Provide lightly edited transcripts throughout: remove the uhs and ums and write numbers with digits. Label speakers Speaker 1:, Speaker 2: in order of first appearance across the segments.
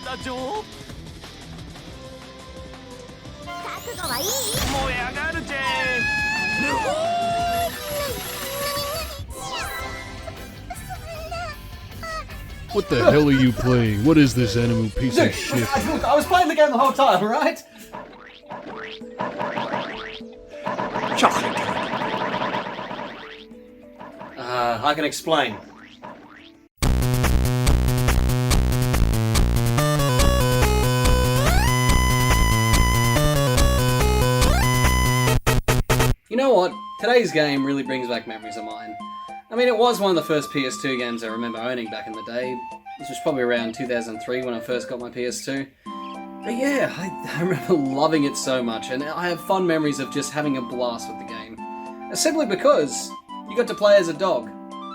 Speaker 1: 받아줘.
Speaker 2: 覚悟はいい?
Speaker 1: 燃え上がるぜ.
Speaker 3: What the hell are you playing? What is this animal piece of shit?
Speaker 4: Look, I was playing the game the whole time, alright?
Speaker 1: Chocolate.
Speaker 4: I can explain. You know what? Today's game really brings back memories of mine. I mean, it was one of the first PS2 games I remember owning back in the day. This was probably around 2003 when I first got my PS2. But yeah, I remember loving it so much, and I have fond memories of just having a blast with the game. Simply because you got to play as a dog.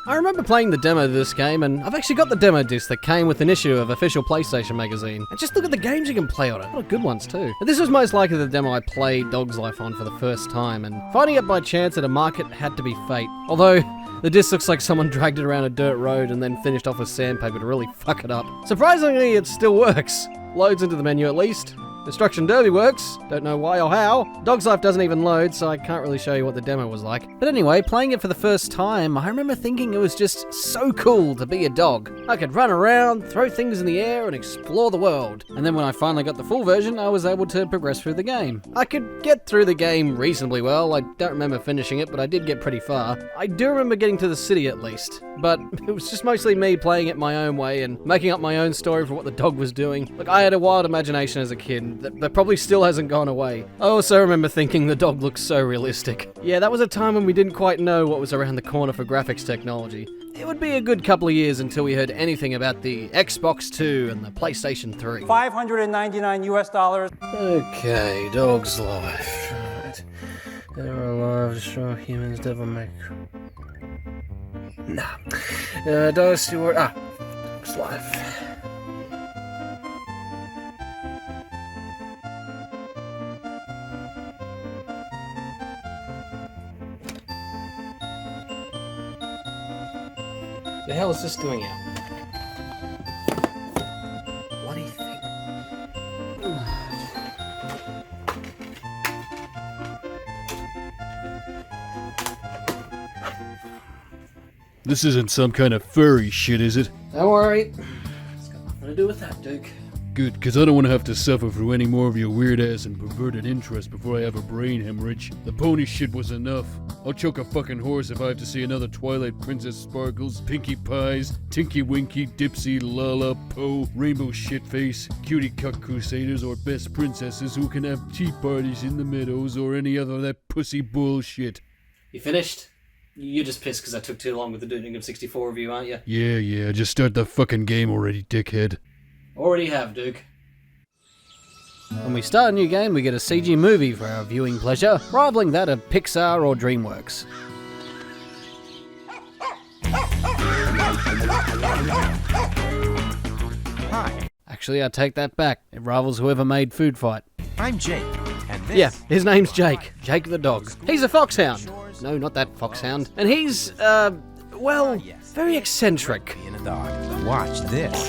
Speaker 5: I remember playing the demo of this game, and I've actually got the demo disc that came with an issue of official PlayStation magazine. And just look at the games you can play on it. What good ones too. And this was most likely the demo I played Dog's Life on for the first time, and finding it by chance at a market had to be fate. Although, the disc looks like someone dragged it around a dirt road and then finished off with sandpaper to really fuck it up. Surprisingly, it still works. Loads into the menu at least. Destruction Derby works, don't know why or how. Dog's Life doesn't even load, so I can't really show you what the demo was like. But anyway, playing it for the first time, I remember thinking it was just so cool to be a dog. I could run around, throw things in the air, and explore the world. And then when I finally got the full version, I was able to progress through the game. I could get through the game reasonably well. I don't remember finishing it, but I did get pretty far. I do remember getting to the city at least, but it was just mostly me playing it my own way and making up my own story for what the dog was doing. Look, I had a wild imagination as a kid that probably still hasn't gone away. I also remember thinking the dog looked so realistic. Yeah, that was a time when we didn't quite know what was around the corner for graphics technology. It would be a good couple of years until we heard anything about the Xbox 2 and the PlayStation 3.
Speaker 6: $599 US.
Speaker 5: Okay, Dog's Life. Right. They're alive, destroy humans, devil make... Nah. Dog's Stewart... Dog's Life. The hell is this doing out? Bloody thing.
Speaker 3: This isn't some kind of furry shit, is it?
Speaker 5: Don't worry. It's got nothing to do with that, Duke.
Speaker 3: Good, because I don't want to have to suffer through any more of your weird ass and perverted interests before I have a brain hemorrhage. The pony shit was enough. I'll choke a fucking horse if I have to see another Twilight Princess Sparkles, Pinkie Pies, Tinky Winky, Dipsy, Lala, Poe, Rainbow Shitface, Cutie Cuck Crusaders, or Best Princesses who can have tea parties in the meadows or any other of that pussy bullshit.
Speaker 4: You finished? You're just pissed because I took too long with the Doom of 64 review, aren't you?
Speaker 3: Yeah, just start the fucking game already, dickhead.
Speaker 4: Already have, Duke.
Speaker 5: When we start a new game, we get a CG movie for our viewing pleasure, rivaling that of Pixar or DreamWorks.
Speaker 6: Hi,
Speaker 5: Actually, I take that back. It rivals whoever made Food Fight.
Speaker 6: I'm Jake, and this...
Speaker 5: Yeah, his name's Jake. Jake the dog. He's a foxhound. No, not that foxhound. And he's, well, very eccentric.
Speaker 6: Being a dog. Watch this.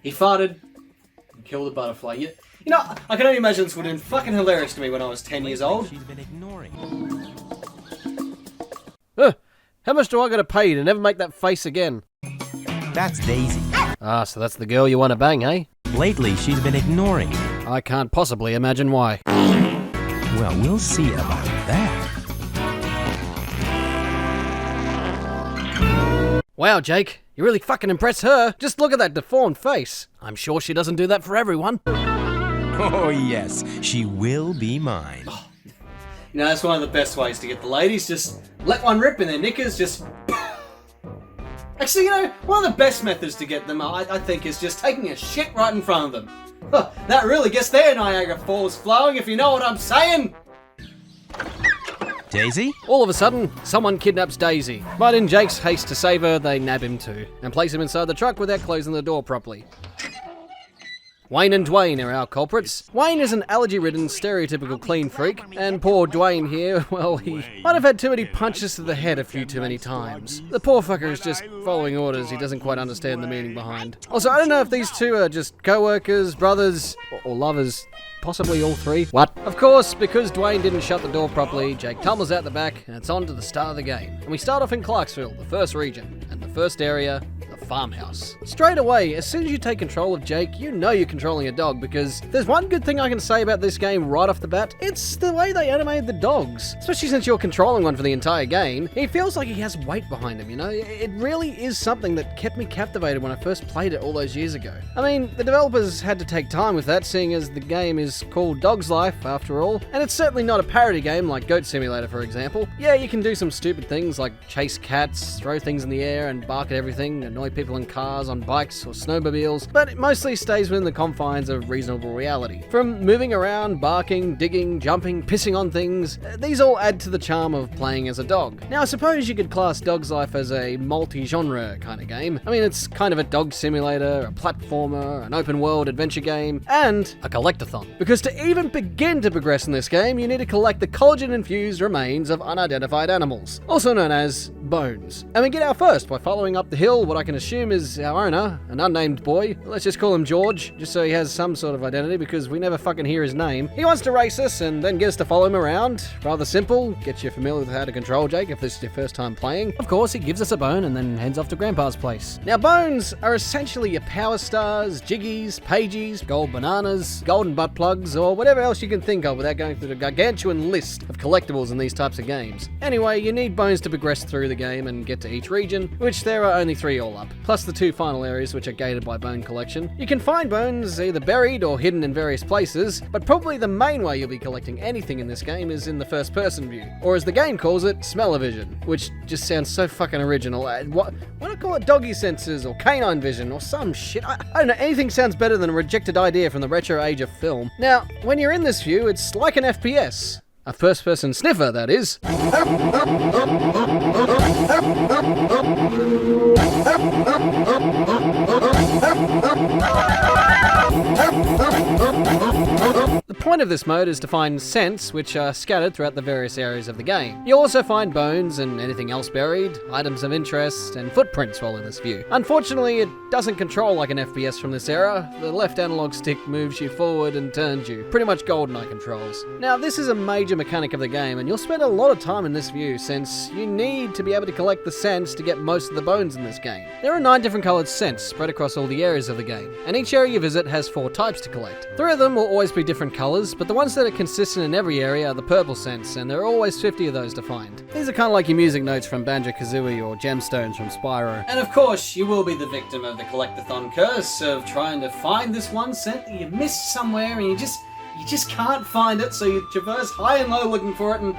Speaker 4: He farted and killed a butterfly. You know, I can only imagine this would have been fucking hilarious to me when I was 10 years old.
Speaker 6: She's been ignoring.
Speaker 5: How much do I gotta pay you to never make that face again?
Speaker 6: That's Daisy.
Speaker 5: Ah, so that's the girl you want to bang, eh?
Speaker 6: Lately, she's been ignoring you.
Speaker 5: I can't possibly imagine why.
Speaker 6: Well, we'll see about that.
Speaker 5: Wow, Jake, you really fucking impress her. Just look at that deformed face. I'm sure she doesn't do that for everyone.
Speaker 6: Oh, yes, she will be mine.
Speaker 4: You know, that's one of the best ways to get the ladies. Just let one rip in their knickers, just... Actually, you know, one of the best methods to get them, I think, is just taking a shit right in front of them. Huh, that really gets their Niagara Falls flowing, if you know what I'm saying.
Speaker 6: Daisy?
Speaker 5: All of a sudden, someone kidnaps Daisy. But in Jake's haste to save her, they nab him too, and place him inside the truck without closing the door properly. Wayne and Dwayne are our culprits. Wayne is an allergy-ridden, stereotypical clean freak, and poor Dwayne here, well, he might have had too many punches to the head a few too many times. The poor fucker is just following orders he doesn't quite understand the meaning behind. Also, I don't know if these two are just co-workers, brothers, or lovers. Possibly all three. What? Of course, because Dwayne didn't shut the door properly, Jake tumbles out the back, and it's on to the start of the game. And we start off in Clarksville, the first region, and the first area, the farmhouse. Straight away, as soon as you take control of Jake, you know you're controlling a dog, because there's one good thing I can say about this game right off the bat, it's the way they animated the dogs. Especially since you're controlling one for the entire game, he feels like he has weight behind him, you know? It really is something that kept me captivated when I first played it all those years ago. I mean, the developers had to take time with that, seeing as the game is called Dog's Life, after all, and it's certainly not a parody game like Goat Simulator, for example. Yeah, you can do some stupid things like chase cats, throw things in the air, and bark at everything, annoy people in cars, on bikes, or snowmobiles, but it mostly stays within the confines of reasonable reality. From moving around, barking, digging, jumping, pissing on things, these all add to the charm of playing as a dog. Now, I suppose you could class Dog's Life as a multi-genre kind of game. I mean, it's kind of a dog simulator, a platformer, an open-world adventure game, and a collectathon. Because to even begin to progress in this game, you need to collect the collagen-infused remains of unidentified animals, also known as bones. And we get our first by following up the hill what I can assume is our owner, an unnamed boy. Let's just call him George, just so he has some sort of identity, because we never fucking hear his name. He wants to race us and then get us to follow him around. Rather simple, get you familiar with how to control Jake if this is your first time playing. Of course, he gives us a bone and then heads off to Grandpa's place. Now, bones are essentially your power stars, jiggies, pagies, gold bananas, golden butt plugs, or whatever else you can think of without going through the gargantuan list of collectibles in these types of games. Anyway, you need bones to progress through the game and get to each region, which there are only 3 all up, plus the 2 final areas which are gated by bone collection. You can find bones either buried or hidden in various places, but probably the main way you'll be collecting anything in this game is in the first person view, or as the game calls it, smell-o-vision, which just sounds so fucking original. Why not call it doggy senses or canine vision or some shit? I don't know, anything sounds better than a rejected idea from the retro age of film. Now, when you're in this view, it's like an FPS. A first-person sniffer, that is. The point of this mode is to find scents which are scattered throughout the various areas of the game. You'll also find bones and anything else buried, items of interest, and footprints while in this view. Unfortunately, it doesn't control like an FPS from this era. The left analog stick moves you forward and turns you, pretty much GoldenEye controls. Now, this is a major mechanic of the game, and you'll spend a lot of time in this view since you need to be able to collect the scents to get most of the bones in this game. There are 9 different coloured scents spread across all the areas of the game, and each area you visit has 4 types to collect. 3 of them will always be different colours, but the ones that are consistent in every area are the purple scents, and there are always 50 of those to find. These are kind of like your music notes from Banjo-Kazooie or gemstones from Spyro.
Speaker 4: And of course, you will be the victim of the collectathon curse of trying to find this one scent that you missed somewhere and you just can't find it, so you traverse high and low looking for it, and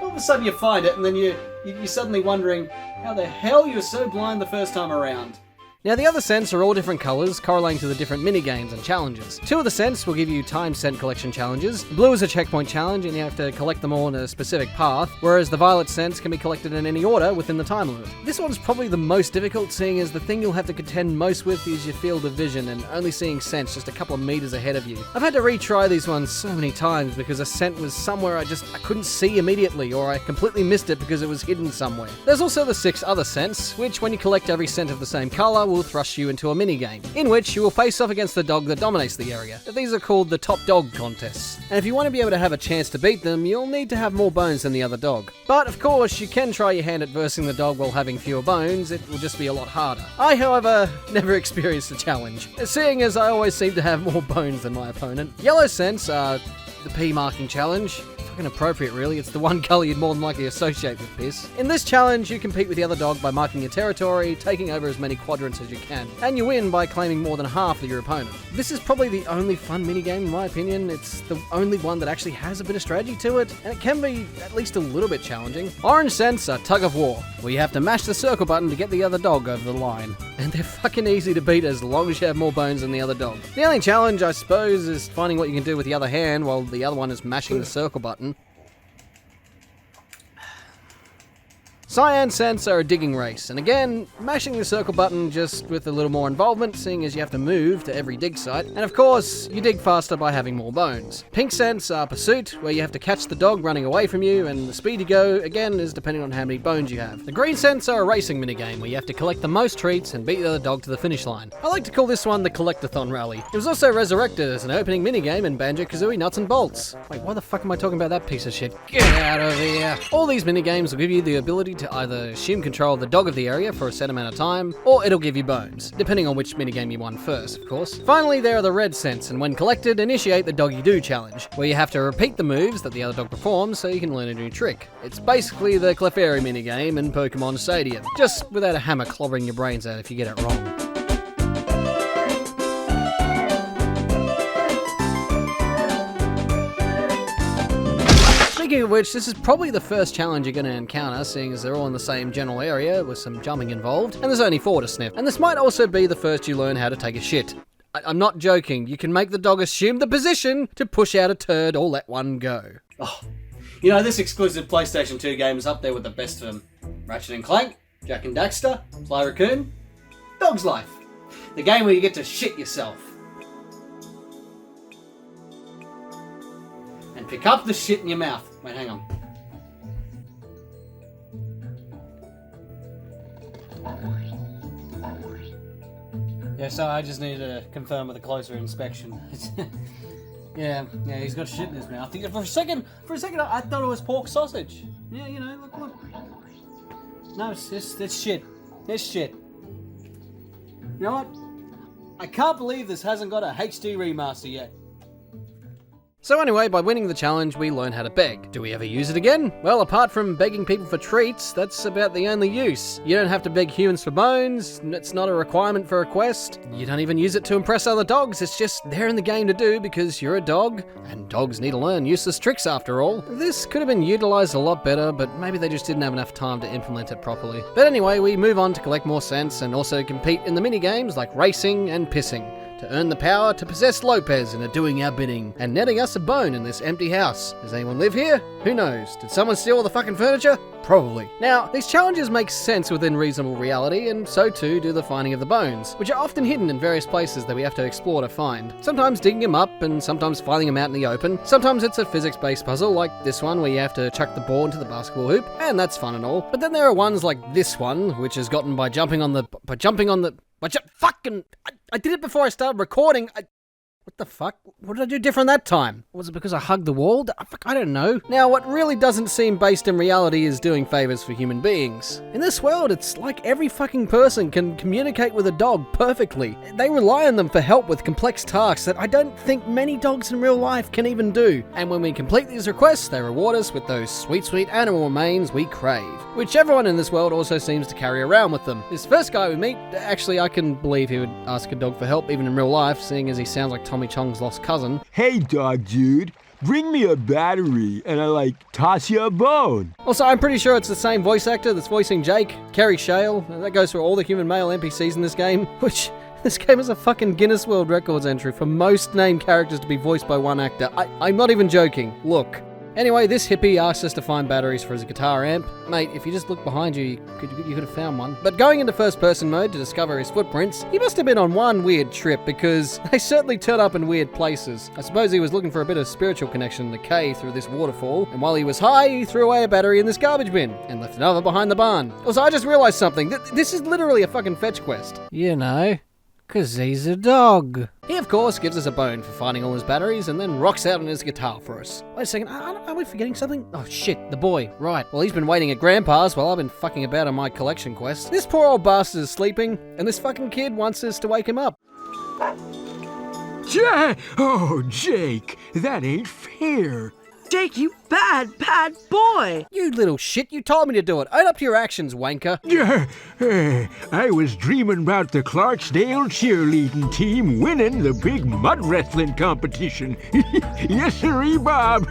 Speaker 4: all of a sudden you find it, and then you're suddenly wondering how the hell you were so blind the first time around.
Speaker 5: Now, the other scents are all different colours, correlating to the different mini-games and challenges. 2 of the scents will give you time scent collection challenges. Blue is a checkpoint challenge, and you have to collect them all in a specific path, whereas the violet scents can be collected in any order within the time limit. This one's probably the most difficult, seeing as the thing you'll have to contend most with is your field of vision and only seeing scents just a couple of meters ahead of you. I've had to retry these ones so many times because a scent was somewhere I couldn't see immediately, or I completely missed it because it was hidden somewhere. There's also the 6 other scents, which when you collect every scent of the same colour will thrust you into a mini-game, in which you will face off against the dog that dominates the area. These are called the top dog contests, and if you want to be able to have a chance to beat them, you'll need to have more bones than the other dog. But of course, you can try your hand at versing the dog while having fewer bones. It will just be a lot harder. I, however, never experienced the challenge, seeing as I always seem to have more bones than my opponent. Yellow scents are the P marking challenge. Fucking appropriate, really. It's the one colour you'd more than likely associate with piss. In this challenge, you compete with the other dog by marking your territory, taking over as many quadrants as you can, and you win by claiming more than half of your opponent. This is probably the only fun minigame in my opinion. It's the only one that actually has a bit of strategy to it, and it can be at least a little bit challenging. Orange scents are tug of war, where you have to mash the circle button to get the other dog over the line. And they're fucking easy to beat as long as you have more bones than the other dog. The only challenge, I suppose, is finding what you can do with the other hand while the other one is mashing the circle button. Cyan scents are a digging race, and again, mashing the circle button just with a little more involvement, seeing as you have to move to every dig site. And of course, you dig faster by having more bones. Pink scents are pursuit, where you have to catch the dog running away from you, and the speed you go, again, is depending on how many bones you have. The green scents are a racing minigame, where you have to collect the most treats and beat the other dog to the finish line. I like to call this one the Collectathon Rally. It was also resurrected as an opening minigame in Banjo-Kazooie Nuts and Bolts. Wait, why the fuck am I talking about that piece of shit? Get out of here! All these minigames will give you the ability to either assume control of the dog of the area for a set amount of time, or it'll give you bones, depending on which minigame you won first, of course. Finally, there are the red scents, and when collected, initiate the Doggy Do challenge, where you have to repeat the moves that the other dog performs so you can learn a new trick. It's basically the Clefairy minigame in Pokemon Stadium, just without a hammer clobbering your brains out if you get it wrong. Speaking of which, this is probably the first challenge you're going to encounter, seeing as they're all in the same general area with some jumping involved, and there's only 4 to sniff. And this might also be the first you learn how to take a shit. I'm not joking, you can make the dog assume the position to push out a turd or let one go.
Speaker 4: Oh, you know, this exclusive PlayStation 2 game is up there with the best of them. Ratchet and Clank, Jak and Daxter, Sly Raccoon, Dog's Life. The game where you get to shit yourself. And pick up the shit in your mouth. Wait, hang on. Yeah, so I just need to confirm with a closer inspection. yeah, he's got shit in his mouth. For a second, I thought it was pork sausage. Yeah, you know, look. No, it's shit. It's shit. You know what? I can't believe this hasn't got a HD remaster yet.
Speaker 5: So anyway, by winning the challenge, we learn how to beg. Do we ever use it again? Well, apart from begging people for treats, that's about the only use. You don't have to beg humans for bones, it's not a requirement for a quest, you don't even use it to impress other dogs, it's just there in the game to do because you're a dog, and dogs need to learn useless tricks after all. This could have been utilised a lot better, but maybe they just didn't have enough time to implement it properly. But anyway, we move on to collect more scents and also compete in the mini-games like racing and pissing, to earn the power to possess Lopez into doing our bidding and netting us a bone in this empty house. Does anyone live here? Who knows? Did someone steal all the fucking furniture? Probably. Now, these challenges make sense within reasonable reality, and so too do the finding of the bones, which are often hidden in various places that we have to explore to find. Sometimes digging them up, and sometimes finding them out in the open. Sometimes it's a physics-based puzzle, like this one where you have to chuck the ball into the basketball hoop, and that's fun and all. But then there are ones like this one, which is gotten by I did it before I started recording. What the fuck? What did I do different that time? Was it because I hugged the wall? I don't know. Now, what really doesn't seem based in reality is doing favors for human beings. In this world, it's like every fucking person can communicate with a dog perfectly. They rely on them for help with complex tasks that I don't think many dogs in real life can even do. And when we complete these requests, they reward us with those sweet, sweet animal remains we crave, which everyone in this world also seems to carry around with them. This first guy we meet, actually, I can believe he would ask a dog for help even in real life, seeing as he sounds like Tommy Chong's lost cousin.
Speaker 7: Hey, dog dude, bring me a battery and I toss you a bone.
Speaker 5: Also, I'm pretty sure it's the same voice actor that's voicing Jake, Kerry Shale. That goes for all the human male NPCs in this game, which this game is a fucking Guinness World Records entry for most named characters to be voiced by one actor. I'm not even joking. Look. Anyway, this hippie asked us to find batteries for his guitar amp. Mate, if you just look behind you, you could have found one. But going into first-person mode to discover his footprints, he must have been on one weird trip because they certainly turn up in weird places. I suppose he was looking for a bit of spiritual connection to Kay through this waterfall, and while he was high, he threw away a battery in this garbage bin and left another behind the barn. Also, I just realized something. This is literally a fucking fetch quest. You know, 'cause he's a dog. He, of course, gives us a bone for finding all his batteries and then rocks out on his guitar for us. Wait a second, are we forgetting something? Oh shit, the boy. Right, well he's been waiting at Grandpa's while I've been fucking about on my collection quest. This poor old bastard is sleeping, and this fucking kid wants us to wake him up.
Speaker 7: Jake, that ain't fair.
Speaker 8: Jake, you bad boy!
Speaker 5: You little shit, you told me to do it. Own up to your actions, wanker.
Speaker 7: I was dreaming about the Clarksdale cheerleading team winning the big mud wrestling competition. Yes, sirree, Bob.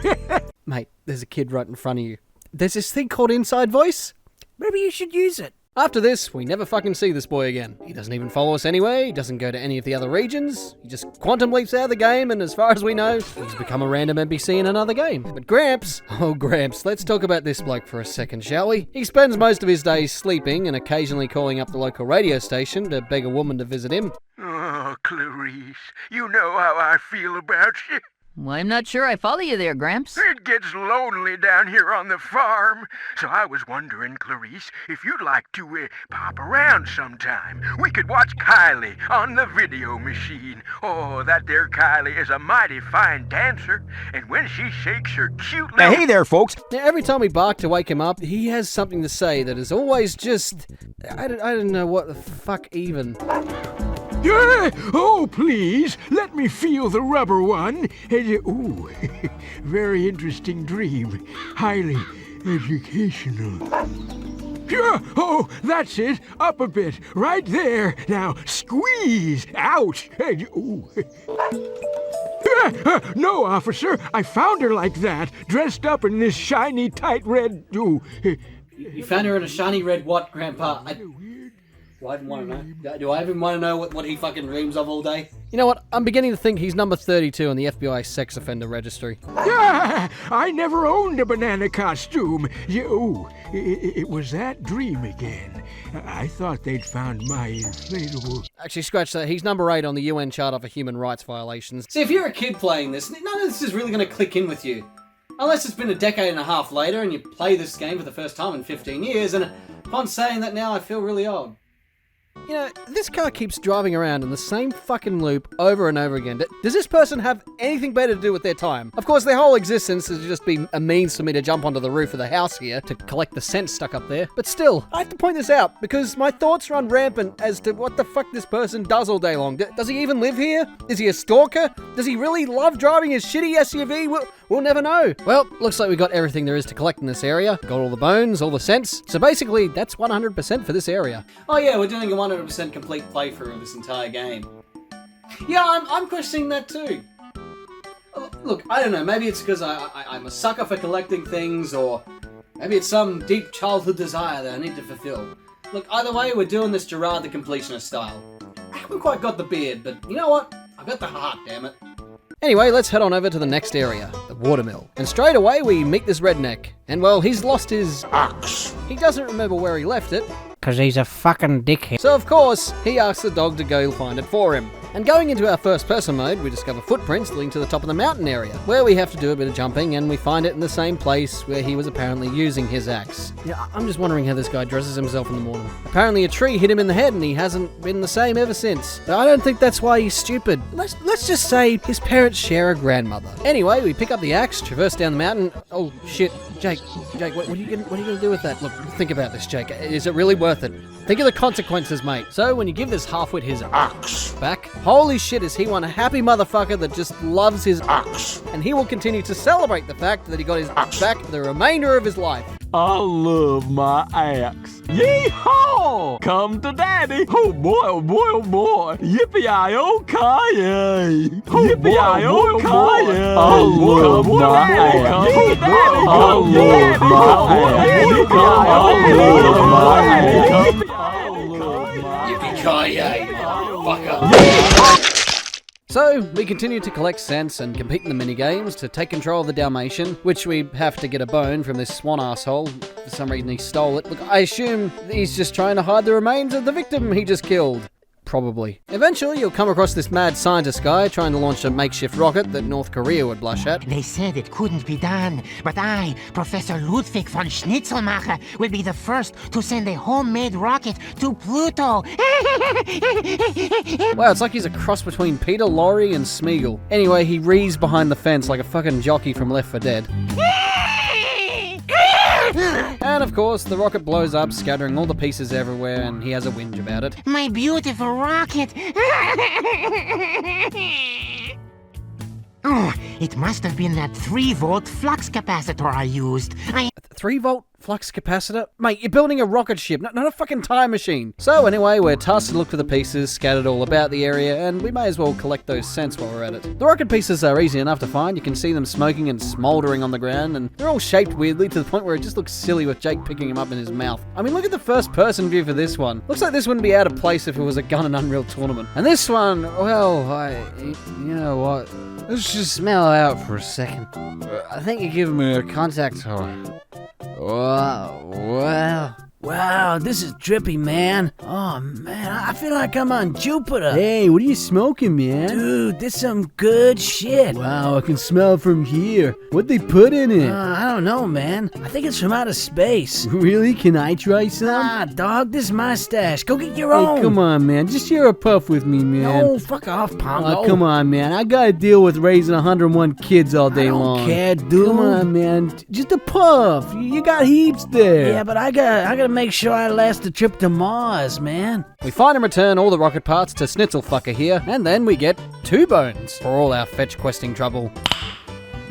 Speaker 5: Mate, there's a kid right in front of you. There's this thing called inside voice. Maybe you should use it. After this, we never fucking see this boy again. He doesn't even follow us anyway, he doesn't go to any of the other regions, he just quantum leaps out of the game, and as far as we know, he's become a random NPC in another game. But Gramps, oh Gramps, let's talk about this bloke for a second, shall we? He spends most of his days sleeping and occasionally calling up the local radio station to beg a woman to visit him.
Speaker 7: Oh, Clarice, you know how I feel about you.
Speaker 9: Well, I'm not sure I follow you there, Gramps.
Speaker 7: It gets lonely down here on the farm. So I was wondering, Clarice, if you'd like to pop around sometime. We could watch Kylie on the video machine. Oh, that there Kylie is a mighty fine dancer. And when she shakes her cute little...
Speaker 6: Hey there, folks.
Speaker 5: Now, every time we bark to wake him up, he has something to say that is always just... I don't know what the fuck even.
Speaker 7: Oh, please, let me feel the rubber one. Ooh, very interesting dream. Highly educational. Oh, that's it. Up a bit. Right there. Now, squeeze. Ouch. Ooh. No, officer. I found her like that, dressed up in this shiny, tight red... Ooh.
Speaker 4: You found her in a shiny red what, Grandpa? Do I even want to know? Do I even want to know what he fucking dreams of all day?
Speaker 5: You know what? I'm beginning to think he's number 32 on the FBI sex offender registry.
Speaker 7: I never owned a banana costume. It was that dream again. I thought they'd found my inflatable...
Speaker 5: Actually, scratch that. He's number 8 on the UN Charter for Human Rights Violations.
Speaker 4: See, if you're a kid playing this, none of this is really going to click in with you. Unless it's been a decade and a half later and you play this game for the first time in 15 years, and upon saying that now I feel really old.
Speaker 5: You know, this car keeps driving around in the same fucking loop over and over again. Does this person have anything better to do with their time? Of course, their whole existence has just been a means for me to jump onto the roof of the house here to collect the scent stuck up there. But still, I have to point this out because my thoughts run rampant as to what the fuck this person does all day long. Does he even live here? Is he a stalker? Does he really love driving his shitty SUV? We'll never know. Well, looks like we got everything there is to collect in this area. Got all the bones, all the scents. So basically, that's 100% for this area.
Speaker 4: Oh yeah, we're doing a 100% complete playthrough of this entire game. Yeah, I'm questioning that too. Look, I don't know, maybe it's because I'm a sucker for collecting things, or maybe it's some deep childhood desire that I need to fulfill. Look, either way, we're doing this Gerard the Completionist style. I haven't quite got the beard, but you know what? I've got the heart, damn it.
Speaker 5: Anyway, let's head on over to the next area, the watermill. And straight away we meet this redneck. And well, he's lost his ox. He doesn't remember where he left it.
Speaker 10: 'Cause he's a fucking dickhead.
Speaker 5: So of course, he asks the dog to go find it for him. And going into our first person mode, we discover footprints leading to the top of the mountain area, where we have to do a bit of jumping, and we find it in the same place where he was apparently using his axe. Yeah, I'm just wondering how this guy dresses himself in the morning. Apparently a tree hit him in the head and he hasn't been the same ever since. But I don't think that's why he's stupid. Let's just say his parents share a grandmother. Anyway, we pick up the axe, traverse down the mountain. Oh shit, Jake, what are you gonna do with that? Look, think about this, Jake. Is it really worth it? Think of the consequences, mate. So when you give this halfwit his axe back, holy shit, is he one happy motherfucker that just loves his axe. And he will continue to celebrate the fact that he got his axe back for the remainder of his life.
Speaker 11: I love my axe. Yee-haw! Come to daddy. Oh boy, oh boy, oh boy. Yippee-yi-oh-ki-yay. Yippee-yi-oh-ki-yay. I love my axe. Come to daddy. I love my axe.
Speaker 4: Yippee-ki-yay, motherfucker.
Speaker 5: So, we continue to collect scents and compete in the mini-games to take control of the Dalmatian, which we have to get a bone from this swan asshole. For some reason he stole it. Look, I assume he's just trying to hide the remains of the victim he just killed. Probably. Eventually, you'll come across this mad scientist guy trying to launch a makeshift rocket that North Korea would blush at.
Speaker 10: They said it couldn't be done, but I, Professor Ludwig von Schnitzelmacher, will be the first to send a homemade rocket to Pluto.
Speaker 5: Wow, it's like he's a cross between Peter Lorre and Smeagol. Anyway, he rees behind the fence like a fucking jockey from Left 4 Dead. And of course, the rocket blows up, scattering all the pieces everywhere, and he has a whinge about it.
Speaker 10: My beautiful rocket! Oh, it must have been that 3-volt flux capacitor I used.
Speaker 5: 3-volt flux capacitor? Mate, you're building a rocket ship, not a fucking time machine. So anyway, we're tasked to look for the pieces scattered all about the area, and we may as well collect those scents while we're at it. The rocket pieces are easy enough to find. You can see them smoking and smouldering on the ground, and they're all shaped weirdly to the point where it just looks silly with Jake picking them up in his mouth. I mean, look at the first person view for this one. Looks like this wouldn't be out of place if it was a Gun and Unreal tournament. And this one, well, you know what? Let's just smell it out for a second. I think you're giving me a contact hole. Wow, this is trippy, man. Oh, man, I feel like I'm on Jupiter. Hey, what are you smoking, man? Dude, this some good shit. Wow, I can smell from here. What'd they put in it? I don't know, man. I think it's from outer space. Really? Can I try some? Ah, dog, this is my stash. Go get your own. Hey, come on, man. Just share a puff with me, man. No, fuck off, Pongo. Oh, come on, man. I gotta deal with raising 101 kids all day long. I don't care, dude. Come on, man. Just a puff. You got heaps there. Yeah, but I gotta make sure I last the trip to Mars, man. We find and return all the rocket parts to Schnitzelfucker here, and then we get 2 bones for all our fetch questing trouble.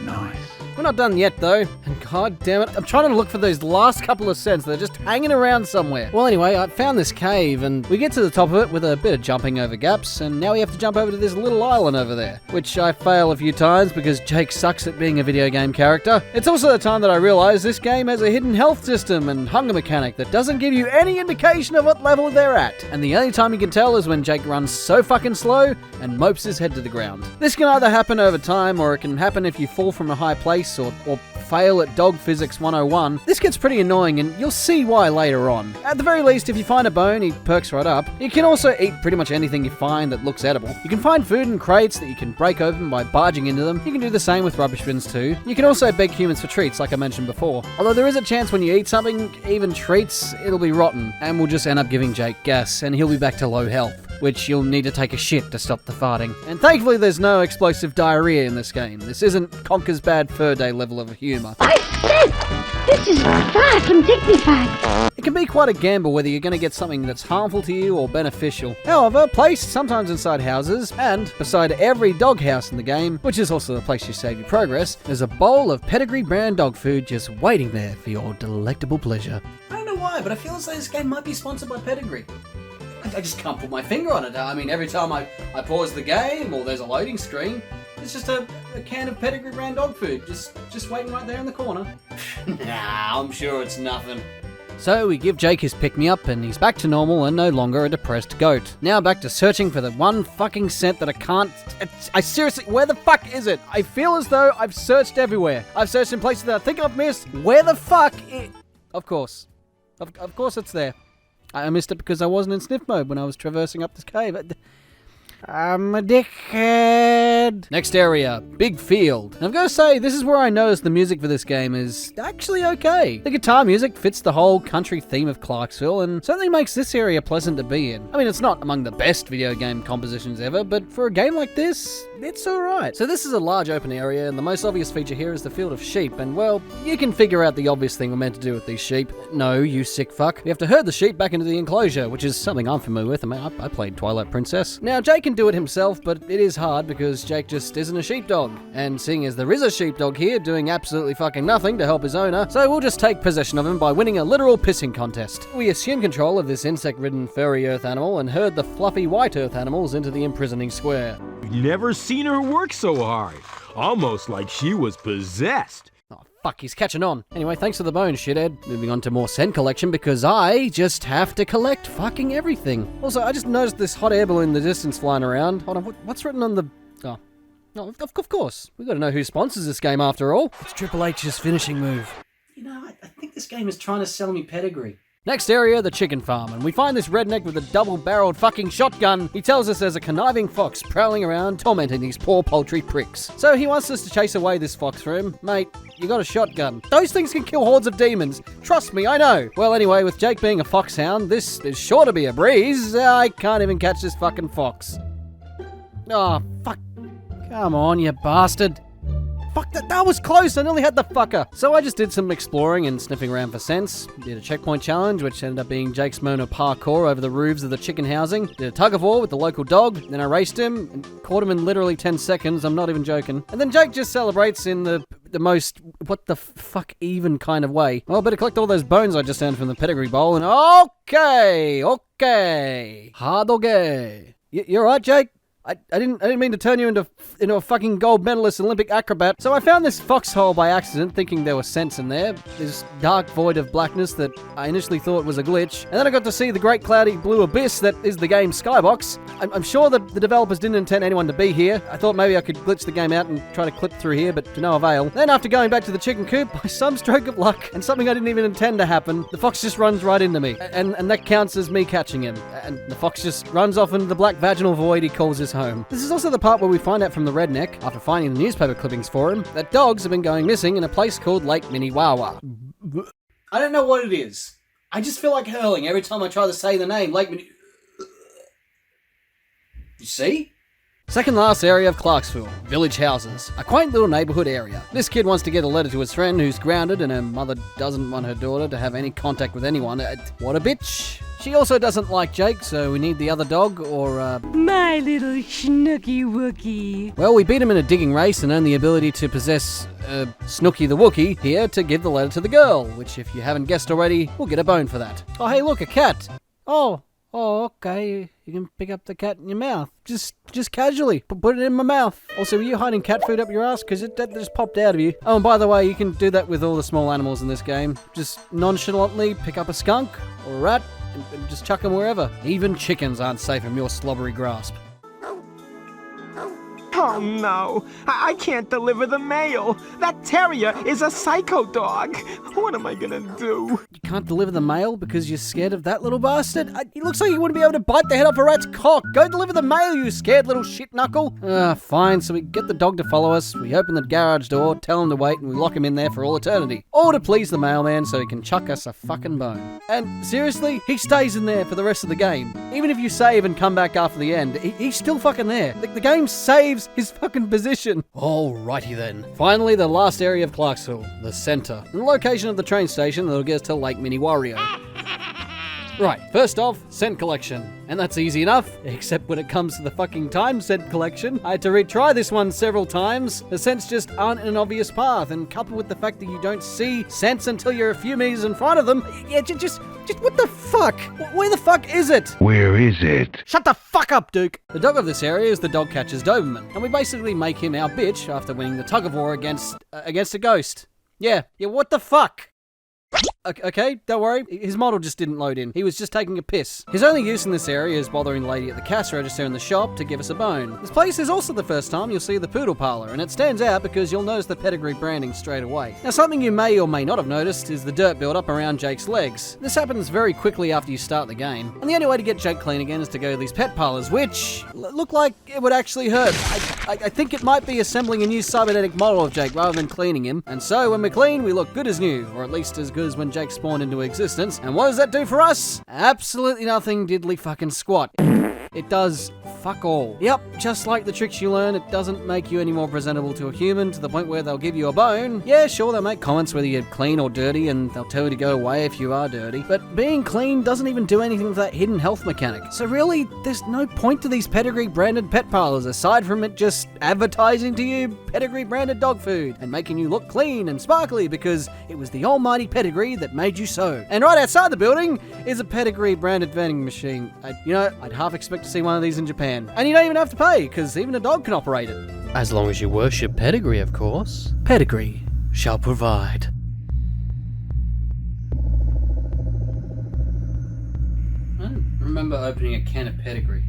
Speaker 1: Nice.
Speaker 5: We're not done yet, though. And god damn it, I'm trying to look for those last couple of cents. They're just hanging around somewhere. Well, anyway, I found this cave, and we get to the top of it with a bit of jumping over gaps, and now we have to jump over to this little island over there, which I fail a few times because Jake sucks at being a video game character. It's also the time that I realize this game has a hidden health system and hunger mechanic that doesn't give you any indication of what level they're at. And the only time you can tell is when Jake runs so fucking slow and mopes his head to the ground. This can either happen over time, or it can happen if you fall from a high place or fail at Dog Physics 101. This gets pretty annoying, and you'll see why later on. At the very least, if you find a bone, he perks right up. You can also eat pretty much anything you find that looks edible. You can find food in crates that you can break open by barging into them. You can do the same with rubbish bins too. You can also beg humans for treats, like I mentioned before. Although there is a chance when you eat something, even treats, it'll be rotten, and we'll just end up giving Jake gas, and he'll be back to low health, which you'll need to take a shit to stop the farting. And thankfully there's no explosive diarrhea in this game. This isn't Conker's Bad Fur Day level of humour.
Speaker 2: I said, this is far from dignified.
Speaker 5: It can be quite a gamble whether you're going to get something that's harmful to you or beneficial. However, placed sometimes inside houses, and beside every dog house in the game, which is also the place you save your progress, there's a bowl of pedigree brand dog food just waiting there for your delectable pleasure. I don't know why, but I feel as though this game might be sponsored by Pedigree. I just can't put my finger on it. I mean, every time I pause the game or there's a loading screen, it's just a can of Pedigree brand dog food, just waiting right there in the corner. Nah, I'm sure it's nothing. So we give Jake his pick-me-up, and he's back to normal and no longer a depressed goat. Now back to searching for the one fucking scent that I can't... I seriously... Where the fuck is it? I feel as though I've searched everywhere. I've searched in places that I think I've missed. Where the fuck Of course. Of course it's there. I missed it because I wasn't in sniff mode when I was traversing up this cave. I'm a dickhead. Next area, big field. And I've got to say, this is where I noticed the music for this game is actually okay. The guitar music fits the whole country theme of Clarksville and certainly makes this area pleasant to be in. I mean, it's not among the best video game compositions ever, but for a game like this, it's alright. So this is a large open area, and the most obvious feature here is the field of sheep, and well, you can figure out the obvious thing we're meant to do with these sheep. No, you sick fuck. We have to herd the sheep back into the enclosure, which is something I'm familiar with. I mean, I played Twilight Princess. Now, Jake can do it himself, but it is hard because Jake just isn't a sheepdog. And seeing as there is a sheepdog here doing absolutely fucking nothing to help his owner, so we'll just take possession of him by winning a literal pissing contest. We assume control of this insect-ridden furry earth animal and herd the fluffy white earth animals into the imprisoning square.
Speaker 11: Never seen her work so hard. Almost like she was possessed.
Speaker 5: Oh, fuck, he's catching on. Anyway, thanks for the bone, shithead. Moving on to more scent collection because I just have to collect fucking everything. Also, I just noticed this hot air balloon in the distance flying around. Hold on, what's written on the... Oh. No, of course. We've got to know who sponsors this game after all. It's Triple H's finishing move. You know, I think this game is trying to sell me Pedigree. Next area, the chicken farm, and we find this redneck with a double-barreled fucking shotgun. He tells us there's a conniving fox prowling around, tormenting these poor poultry pricks. So he wants us to chase away this fox for him. Mate, you got a shotgun. Those things can kill hordes of demons. Trust me, I know. Well, anyway, with Jake being a foxhound, this is sure to be a breeze. I can't even catch this fucking fox. Oh, fuck. Come on, you bastard. fuck, that was close. I nearly had the fucker. So I just did some exploring and sniffing around for scents. Did a checkpoint challenge, which ended up being Jake's Mono parkour over the roofs of the chicken housing. Did a tug of war with the local dog. Then I raced him and caught him in literally 10 seconds. I'm not even joking. And then Jake just celebrates in the most what the fuck even kind of way. Well, I better collect all those bones I just earned from the pedigree bowl and okay. Hard okay. You alright, Jake? I didn't mean to turn you into a fucking gold medalist Olympic acrobat. So I found this foxhole by accident, thinking there was sense in there. This dark void of blackness that I initially thought was a glitch. And then I got to see the great cloudy blue abyss that is the game's skybox. I'm sure that the developers didn't intend anyone to be here. I thought maybe I could glitch the game out and try to clip through here, but to no avail. Then after going back to the chicken coop, by some stroke of luck, and something I didn't even intend to happen, the fox just runs right into me. And that counts as me catching him. And the fox just runs off into the black vaginal void he calls his home. This is also the part where we find out from the redneck, after finding the newspaper clippings for him, that dogs have been going missing in a place called Lake Minnewawa.
Speaker 4: I don't know what it is. I just feel like hurling every time I try to say the name. You see?
Speaker 5: Second last area of Clarksville, village houses. A quaint little neighborhood area. This kid wants to get a letter to his friend who's grounded and her mother doesn't want her daughter to have any contact with anyone. What a bitch. She also doesn't like Jake, so we need the other dog, or,
Speaker 8: My little Snooky Wookie.
Speaker 5: Well, we beat him in a digging race and earn the ability to possess, Snooky the Wookie here to give the letter to the girl, which, if you haven't guessed already, we'll get a bone for that. Oh, hey, look, a cat. Oh, okay. You can pick up the cat in your mouth. Just casually. Put it in my mouth. Also, were you hiding cat food up your ass? Because that just popped out of you. Oh, and by the way, you can do that with all the small animals in this game. Just nonchalantly pick up a skunk or a rat and just chuck them wherever. Even chickens aren't safe from your slobbery grasp.
Speaker 7: Oh no, I can't deliver the mail. That terrier is a psycho dog. What am I gonna do?
Speaker 5: You can't deliver the mail because you're scared of that little bastard? He looks like you wouldn't be able to bite the head off a rat's cock. Go deliver the mail, you scared little shit knuckle. Fine, so we get the dog to follow us, we open the garage door, tell him to wait, and we lock him in there for all eternity. All to please the mailman so he can chuck us a fucking bone. And seriously, he stays in there for the rest of the game. Even if you save and come back after the end, he's still fucking there. The game saves his fucking position. Alrighty then. Finally, the last area of Clarksville, the center. And the location of the train station that'll get us to Lake Minnewario. Right, first off, scent collection. And that's easy enough, except when it comes to the fucking time scent collection. I had to retry this one several times. The scents just aren't in an obvious path, and coupled with the fact that you don't see scents until you're a few meters in front of them, yeah, just what the fuck? Where the fuck is it?
Speaker 7: Where is it?
Speaker 5: Shut the fuck up, Duke! The dog of this area is the dog catcher's Doberman, and we basically make him our bitch after winning the tug of war against a ghost. Yeah, what the fuck? Okay, don't worry. His model just didn't load in. He was just taking a piss. His only use in this area is bothering the lady at the cash register in the shop to give us a bone. This place is also the first time you'll see the poodle parlor, and it stands out because you'll notice the pedigree branding straight away. Now, something you may or may not have noticed is the dirt build-up around Jake's legs. This happens very quickly after you start the game, and the only way to get Jake clean again is to go to these pet parlors, which look like it would actually hurt. I think it might be assembling a new cybernetic model of Jake rather than cleaning him, and so when we're clean, we look good as new, or at least as good as when Jake spawned into existence. And what does that do for us? Absolutely nothing diddly fucking squat. It does fuck all. Yep, just like the tricks you learn, it doesn't make you any more presentable to a human to the point where they'll give you a bone. Yeah, sure, they'll make comments whether you're clean or dirty, and they'll tell you to go away if you are dirty. But being clean doesn't even do anything for that hidden health mechanic. So really, there's no point to these pedigree branded pet parlors aside from it just advertising to you pedigree branded dog food and making you look clean and sparkly because it was the almighty pedigree that made you so. And right outside the building is a pedigree branded vending machine. I'd half expect to see one of these in Japan. And you don't even have to pay, because even a dog can operate it. As long as you worship pedigree, of course. Pedigree shall provide.
Speaker 4: I don't remember opening a can of pedigree.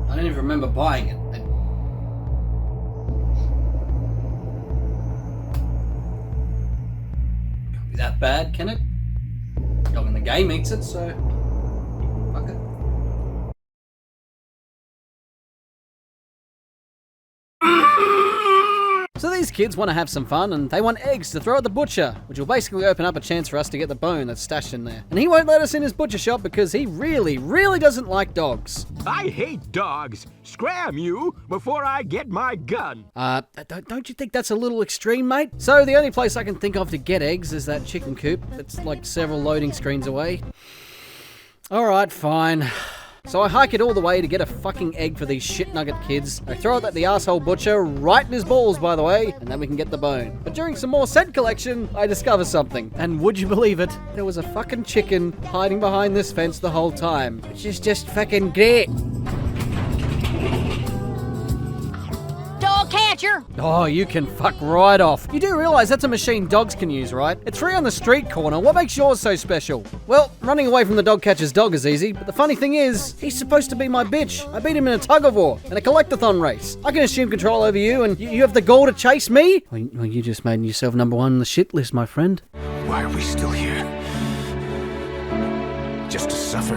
Speaker 4: I don't even remember buying it. Can't be that bad, can it? Dog in the game eats it, so fuck it.
Speaker 5: So these kids want to have some fun, and they want eggs to throw at the butcher, which will basically open up a chance for us to get the bone that's stashed in there. And he won't let us in his butcher shop because he really, really doesn't like dogs.
Speaker 7: I hate dogs. Scram you before I get my gun.
Speaker 5: Don't you think that's a little extreme, mate? So the only place I can think of to get eggs is that chicken coop that's like several loading screens away. Alright, fine. So I hike it all the way to get a fucking egg for these shit nugget kids. I throw it at the asshole butcher, right in his balls by the way, and then we can get the bone. But during some more scent collection, I discover something. And would you believe it? There was a fucking chicken hiding behind this fence the whole time. Which is just fucking great.
Speaker 9: Dog catcher!
Speaker 5: Oh, you can fuck right off. You do realize that's a machine dogs can use, right? It's free on the street corner. What makes yours so special? Well, running away from the dog catcher's dog is easy, but the funny thing is, he's supposed to be my bitch. I beat him in a tug-of-war and a collectathon race. I can assume control over you, and you have the gall to chase me? Well, you just made yourself number one on the shit list, my friend.
Speaker 1: Why are we still here? Just to suffer?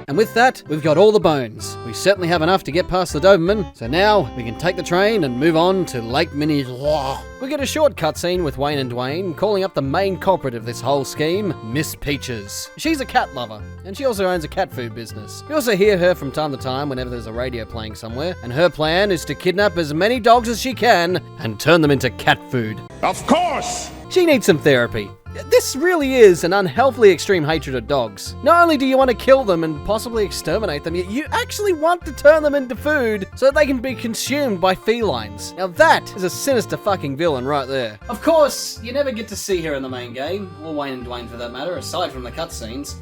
Speaker 5: And with that, we've got all the bones. We certainly have enough to get past the Doberman, so now we can take the train and move on to Lake Minnie. We get a short cutscene with Wayne and Dwayne calling up the main culprit of this whole scheme, Miss Peaches. She's a cat lover, and she also owns a cat food business. We also hear her from time to time whenever there's a radio playing somewhere, and her plan is to kidnap as many dogs as she can and turn them into cat food.
Speaker 1: Of course!
Speaker 5: She needs some therapy. This really is an unhealthily extreme hatred of dogs. Not only do you want to kill them and possibly exterminate them, you actually want to turn them into food so that they can be consumed by felines. Now that is a sinister fucking villain right there. Of course, you never get to see her in the main game, or Wayne and Dwayne for that matter, aside from the cutscenes.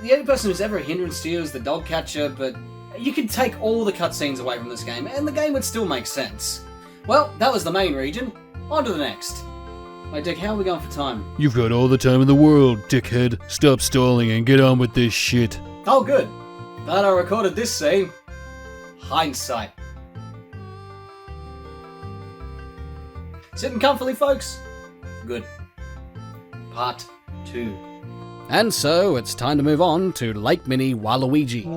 Speaker 5: The only person who's ever a hindrance to you is the dog catcher, but you could take all the cutscenes away from this game and the game would still make sense. Well, that was the main region. On to the next. Wait, Dick, how are we going for time?
Speaker 3: You've got all the time in the world, dickhead. Stop stalling and get on with this shit.
Speaker 5: Oh, good. Glad I recorded this scene. Hindsight. Sitting comfortably, folks? Good. Part 2. And so, it's time to move on to Lake Minnie Waluigi.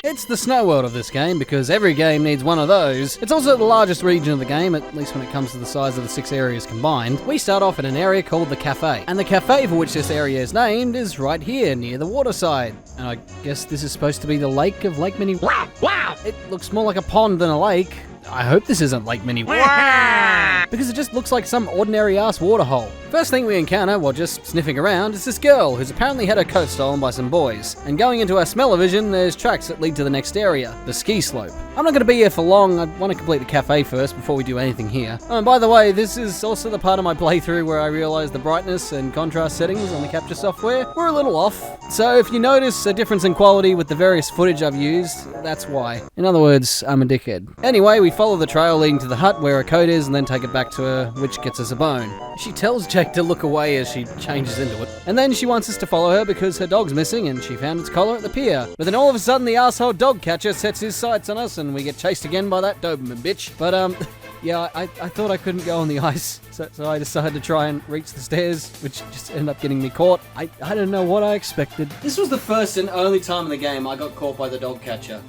Speaker 5: It's the snow world of this game because every game needs one of those. It's also the largest region of the game, at least when it comes to the size of the 6 areas combined. We start off in an area called the Cafe, and the cafe for which this area is named is right here near the waterside. And I guess this is supposed to be the lake of Lake Minnie. Wow! It looks more like a pond than a lake. I hope this isn't Lake Minnie. Because it just looks like some ordinary ass waterhole. First thing we encounter while just sniffing around is this girl who's apparently had her coat stolen by some boys. And going into our smell-o-vision, there's tracks that lead to the next area, the ski slope. I'm not going to be here for long. I want to complete the cafe first before we do anything here. Oh, and by the way, this is also the part of my playthrough where I realized the brightness and contrast settings on the capture software were a little off. So if you notice a difference in quality with the various footage I've used, that's why. In other words, I'm a dickhead. Anyway, we follow the trail leading to the hut where her coat is and then take it back to her, which gets us a bone. She tells Jake to look away as she changes into it. And then she wants us to follow her because her dog's missing and she found its collar at the pier. But then all of a sudden the asshole dog catcher sets his sights on us and we get chased again by that Doberman bitch. But yeah, I thought I couldn't go on the ice, so I decided to try and reach the stairs, which just ended up getting me caught. I don't know what I expected. This was the first and only time in the game I got caught by the dog catcher.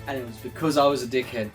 Speaker 5: And it was because I was a dickhead.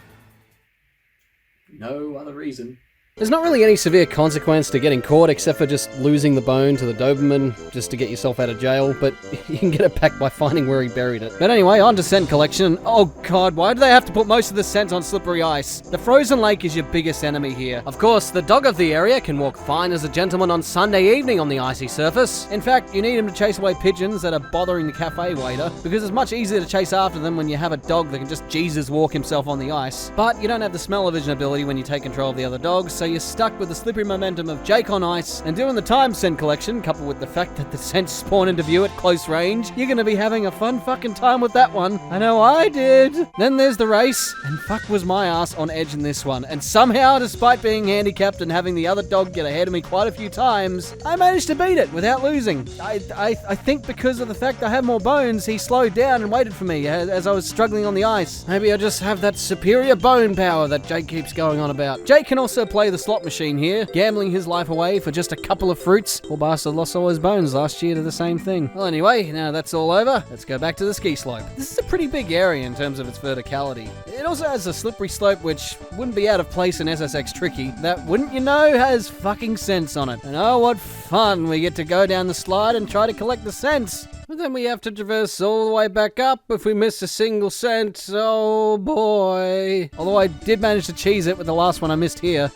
Speaker 5: No other reason. There's not really any severe consequence to getting caught except for just losing the bone to the Doberman just to get yourself out of jail, but you can get it back by finding where he buried it. But anyway, on to scent collection. Oh god, why do they have to put most of the scent on slippery ice? The frozen lake is your biggest enemy here. Of course, the dog of the area can walk fine as a gentleman on Sunday evening on the icy surface. In fact, you need him to chase away pigeons that are bothering the cafe waiter, because it's much easier to chase after them when you have a dog that can just Jesus walk himself on the ice. But you don't have the smell-o-vision ability when you take control of the other dogs, so you're stuck with the slippery momentum of Jake on ice, and doing the time scent collection, coupled with the fact that the scents spawn into view at close range, you're gonna be having a fun fucking time with that one. I know I did. Then there's the race, and fuck was my ass on edge in this one, and somehow, despite being handicapped and having the other dog get ahead of me quite a few times, I managed to beat it without losing. I think because of the fact I had more bones, he slowed down and waited for me as I was struggling on the ice. Maybe I just have that superior bone power that Jake keeps going on about. Jake can also play the the slot machine here, gambling his life away for just a couple of fruits. Poor bastard lost all his bones last year to the same thing. Well, anyway, now that's all over, let's go back to the ski slope. This is a pretty big area in terms of its verticality. It also has a slippery slope which wouldn't be out of place in SSX Tricky. That, wouldn't you know, has fucking cents on it. And oh, what fun we get to go down the slide and try to collect the cents. But then we have to traverse all the way back up if we miss a single cent. Oh boy. Although I did manage to cheese it with the last one I missed here.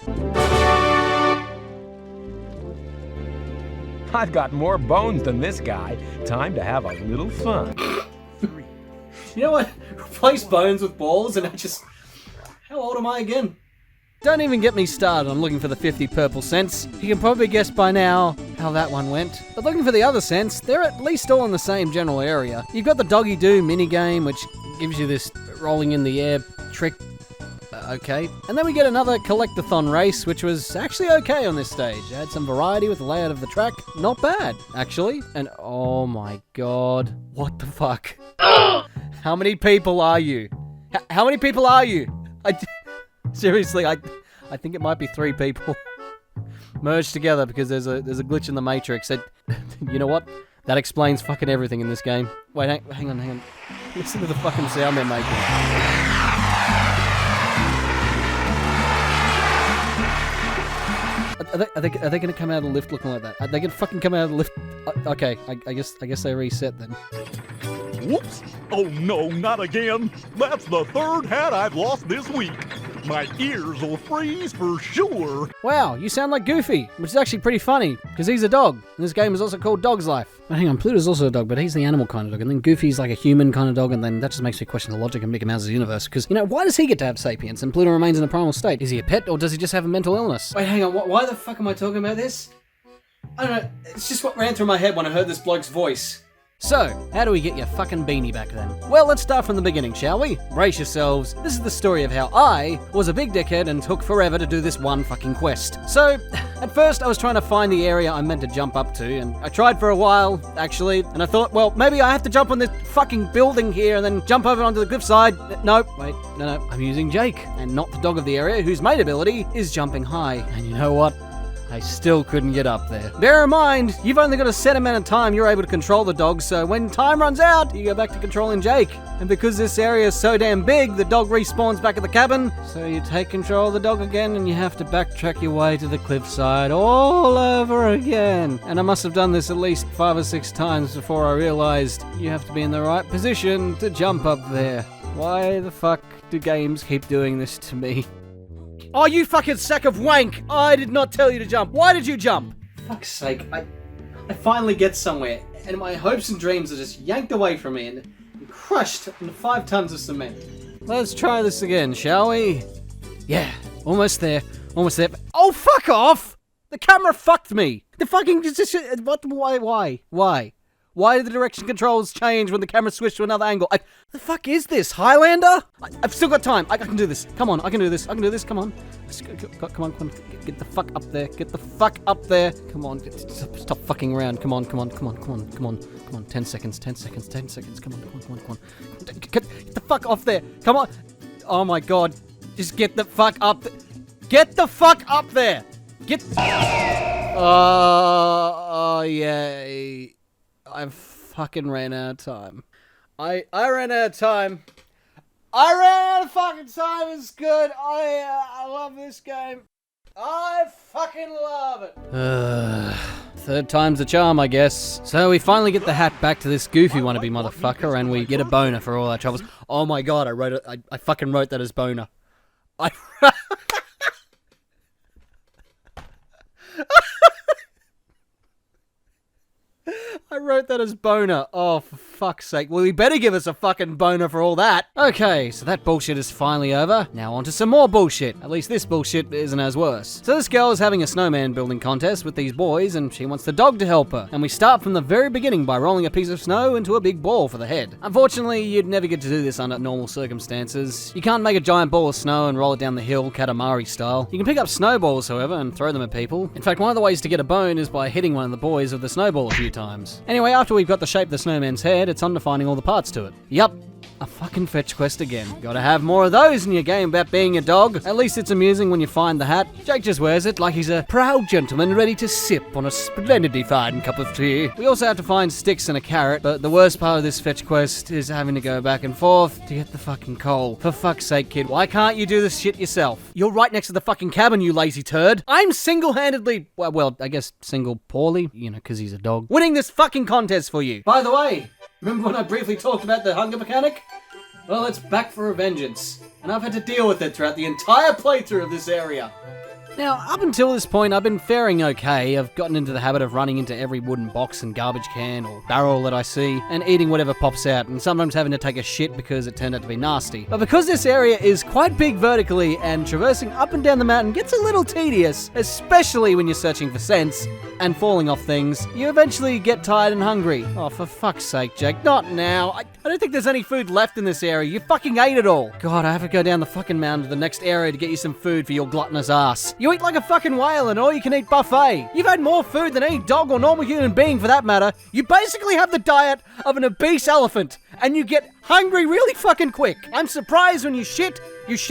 Speaker 11: I've got more bones than this guy. Time to have a little fun.
Speaker 4: You know what? Replace bones with balls and I just... How old am I again?
Speaker 5: Don't even get me started on looking for the 50 purple cents. You can probably guess by now how that one went. But looking for the other cents, they're at least all in the same general area. You've got the Doggy Doo minigame, which gives you this rolling in the air trick. Okay. And then we get another collectathon race, which was actually okay on this stage. It had some variety with the layout of the track. Not bad, actually. And oh my god, what the fuck? How many people are you? How many people are you? Seriously, I think it might be 3 people merged together because there's a glitch in the Matrix. You know what? That explains fucking everything in this game. Wait, hang on. Listen to the fucking sound they're making. Are they gonna come out of the lift looking like that? Are they gonna fucking come out of the lift? Okay, I guess they reset then.
Speaker 12: Whoops! Oh no, not again! That's the 3rd hat I've lost this week. My ears will freeze for sure.
Speaker 5: Wow, you sound like Goofy, which is actually pretty funny, because he's a dog. And this game is also called Dog's Life. But hang on, Pluto's also a dog, but he's the animal kind of dog. And then Goofy's like a human kind of dog, and then that just makes me question the logic of Mickey Mouse's universe. Because, you know, why does he get to have sapience and Pluto remains in a primal state? Is he a pet, or does he just have a mental illness?
Speaker 4: Wait, hang on, why the fuck am I talking about this? I don't know, it's just what ran through my head when I heard this bloke's voice.
Speaker 5: So, how do we get your fucking beanie back then? Well, let's start from the beginning, shall we? Brace yourselves. This is the story of how I was a big dickhead and took forever to do this one fucking quest. So, at first I was trying to find the area I'm meant to jump up to, and I tried for a while, actually, and I thought, well, maybe I have to jump on this fucking building here and then jump over onto the cliffside. No, I'm using Jake, and not the dog of the area, whose main ability is jumping high. And you know what? I still couldn't get up there. Bear in mind, you've only got a set amount of time you're able to control the dog, so when time runs out, you go back to controlling Jake. And because this area is so damn big, the dog respawns back at the cabin, so you take control of the dog again and you have to backtrack your way to the cliffside all over again. And I must have done this at least 5 or 6 times before I realized you have to be in the right position to jump up there. Why the fuck do games keep doing this to me? Oh, you fucking sack of wank! I did not tell you to jump. Why did you jump?
Speaker 4: Fuck's sake, I finally get somewhere, and my hopes and dreams are just yanked away from me and crushed into 5 tons of cement.
Speaker 5: Let's try this again, shall we? Yeah, almost there. Oh, fuck off! The camera fucked me! The fucking... What? Why? Why did the direction controls change when the camera switched to another angle? The fuck is this, Highlander? I've still got time. I can do this. Come on, I can do this. Come on. Come on. Get the fuck up there. Come on. Stop fucking around. Come on. 10 seconds. Come on. Get the fuck off there. Come on. Oh my god. Just get the fuck up. Get the fuck up there. Oh yeah. I fucking ran out of time. I ran out of time. I ran out of fucking time. It's good. I love this game. I fucking love it. 3rd time's the charm, I guess. So we finally get the hat back to this goofy wannabe motherfucker, and we get a boner for all our troubles. Oh my god, I fucking wrote that as boner. I wrote that as boner. Oh, for fuck's sake. Well, you better give us a fucking boner for all that. Okay, so that bullshit is finally over. Now on to some more bullshit. At least this bullshit isn't as worse. So this girl is having a snowman building contest with these boys, and she wants the dog to help her. And we start from the very beginning by rolling a piece of snow into a big ball for the head. Unfortunately, you'd never get to do this under normal circumstances. You can't make a giant ball of snow and roll it down the hill, Katamari style. You can pick up snowballs, however, and throw them at people. In fact, one of the ways to get a bone is by hitting one of the boys with the snowball a few times. Anyway, after we've got the shape of the snowman's head, it's on to finding all the parts to it. Yup, A fucking fetch quest again. Gotta have more of those in your game about being a dog. At least it's amusing when you find the hat. Jake just wears it like he's a proud gentleman ready to sip on a splendidly fine cup of tea. We also have to find sticks and a carrot, but the worst part of this fetch quest is having to go back and forth to get the fucking coal. For fuck's sake, kid, why can't you do this shit yourself? You're right next to the fucking cabin, you lazy turd. I'm single-handedly, well, I guess single poorly, because he's a dog, winning this fucking contest for you.
Speaker 4: By the way, remember when I briefly talked about the hunger mechanic? Well, it's back for a vengeance, and I've had to deal with it throughout the entire playthrough of this area.
Speaker 5: Now, up until this point, I've been faring okay. I've gotten into the habit of running into every wooden box and garbage can or barrel that I see and eating whatever pops out, and sometimes having to take a shit because it turned out to be nasty. But because this area is quite big vertically and traversing up and down the mountain gets a little tedious, especially when you're searching for scents and falling off things, you eventually get tired and hungry. Oh, for fuck's sake, Jake, not now. I don't think there's any food left in this area. You fucking ate it all. God, I have to go down the fucking mountain to the next area to get you some food for your gluttonous ass. You eat like a fucking whale and all-you-can-eat buffet. You've had more food than any dog or normal human being for that matter. You basically have the diet of an obese elephant, and you get hungry really fucking quick. I'm surprised when you shit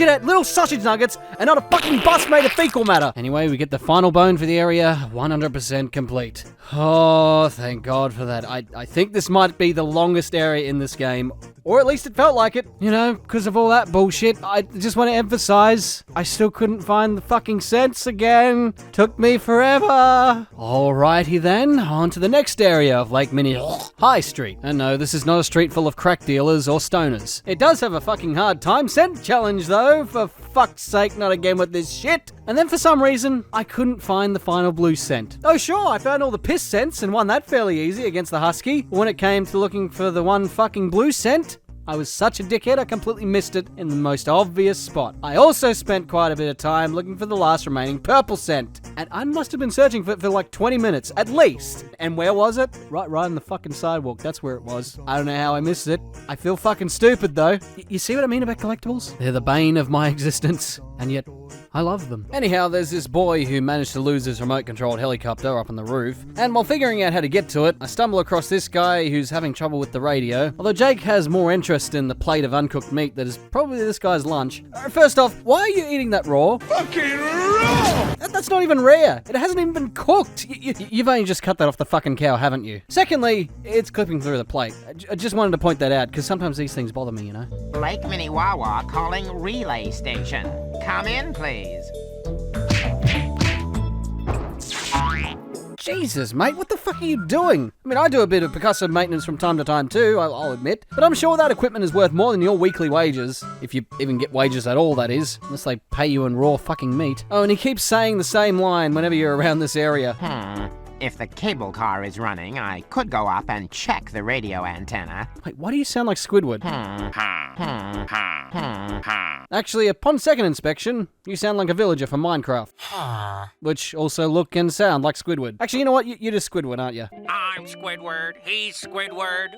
Speaker 5: at little sausage nuggets and not a fucking bus made of fecal matter. Anyway, we get the final bone for the area, 100% complete. Oh, thank God for that. I think this might be the longest area in this game, or at least it felt like it. Because of all that bullshit, I just want to emphasize, I still couldn't find the fucking sense again. Took me forever. Alrighty then, on to the next area of Lake Mini High Street. And no, this is not a street full of crack dealers or stoners. It does have a fucking hard time scent challenge though, for fuck's sake, not again with this shit. And then for some reason, I couldn't find the final blue scent. Oh sure, I found all the piss scents and won that fairly easy against the husky. But when it came to looking for the one fucking blue scent, I was such a dickhead I completely missed it in the most obvious spot. I also spent quite a bit of time looking for the last remaining purple scent. And I must have been searching for it for like 20 minutes, at least. And where was it? Right on the fucking sidewalk, that's where it was. I don't know how I missed it. I feel fucking stupid though. You see what I mean about collectibles? They're the bane of my existence, and yet I love them. Anyhow, there's this boy who managed to lose his remote-controlled helicopter up on the roof, and while figuring out how to get to it, I stumble across this guy who's having trouble with the radio, although Jake has more interest in the plate of uncooked meat that is probably this guy's lunch. First off, why are you eating that raw?
Speaker 1: Fucking raw!
Speaker 5: That's not even rare. It hasn't even been cooked. You've only just cut that off the fucking cow, haven't you? Secondly, it's clipping through the plate. I just wanted to point that out, because sometimes these things bother me,
Speaker 10: Lake Minnewawa calling relay station. Come in, please.
Speaker 5: Jesus, mate, what the fuck are you doing? I mean, I do a bit of percussive maintenance from time to time too, I'll admit, but I'm sure that equipment is worth more than your weekly wages. If you even get wages at all, that is. Unless they pay you in raw fucking meat. Oh, and he keeps saying the same line whenever you're around this area.
Speaker 10: If the cable car is running, I could go up and check the radio antenna.
Speaker 5: Wait, why do you sound like Squidward? Actually, upon second inspection, you sound like a villager from Minecraft. Which also look and sound like Squidward. Actually, you know what? You're just Squidward, aren't you?
Speaker 13: I'm Squidward. He's Squidward.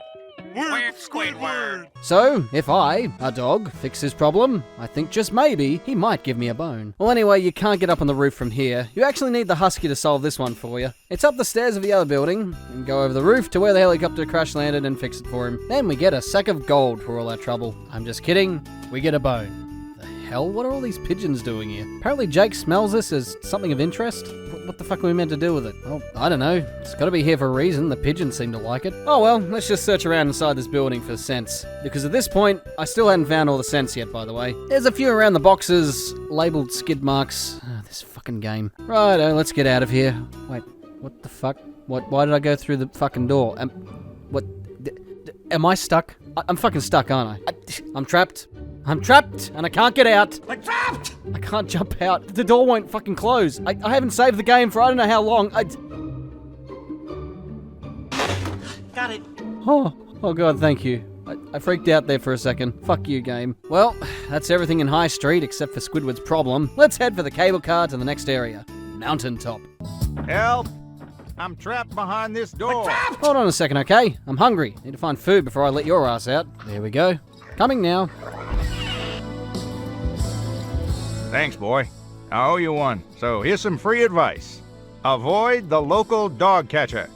Speaker 13: We're Squidward.
Speaker 5: So, if I, a dog, fix his problem, I think just maybe he might give me a bone. Well, anyway, you can't get up on the roof from here. You actually need the husky to solve this one for you. It's up the stairs of the other building, and go over the roof to where the helicopter crash landed and fix it for him. Then we get a sack of gold for all our trouble. I'm just kidding. We get a bone. The hell? What are all these pigeons doing here? Apparently Jake smells this as something of interest. What the fuck are we meant to do with it? Well, I don't know. It's gotta be here for a reason. The pigeons seem to like it. Oh well, let's just search around inside this building for scents. Because at this point, I still hadn't found all the scents yet, by the way. There's a few around the boxes, labeled skid marks. This fucking game. Righto, let's get out of here. Wait, what the fuck? Why did I go through the fucking door? Am I stuck? I'm fucking stuck, aren't I? I'm trapped. I'm trapped, and I can't get out.
Speaker 1: I'm trapped!
Speaker 5: I can't jump out. The door won't fucking close. I haven't saved the game for I don't know how long.
Speaker 1: Got it.
Speaker 5: Oh god, thank you. I freaked out there for a second. Fuck you, game. Well, that's everything in High Street except for Squidward's problem. Let's head for the cable car to the next area. Mountaintop.
Speaker 14: Help! I'm trapped behind this door.
Speaker 5: Hold on a second, okay? I'm hungry. Need to find food before I let your ass out. There we go. Coming now.
Speaker 14: Thanks, boy. I owe you one. So here's some free advice. Avoid the local dog catcher.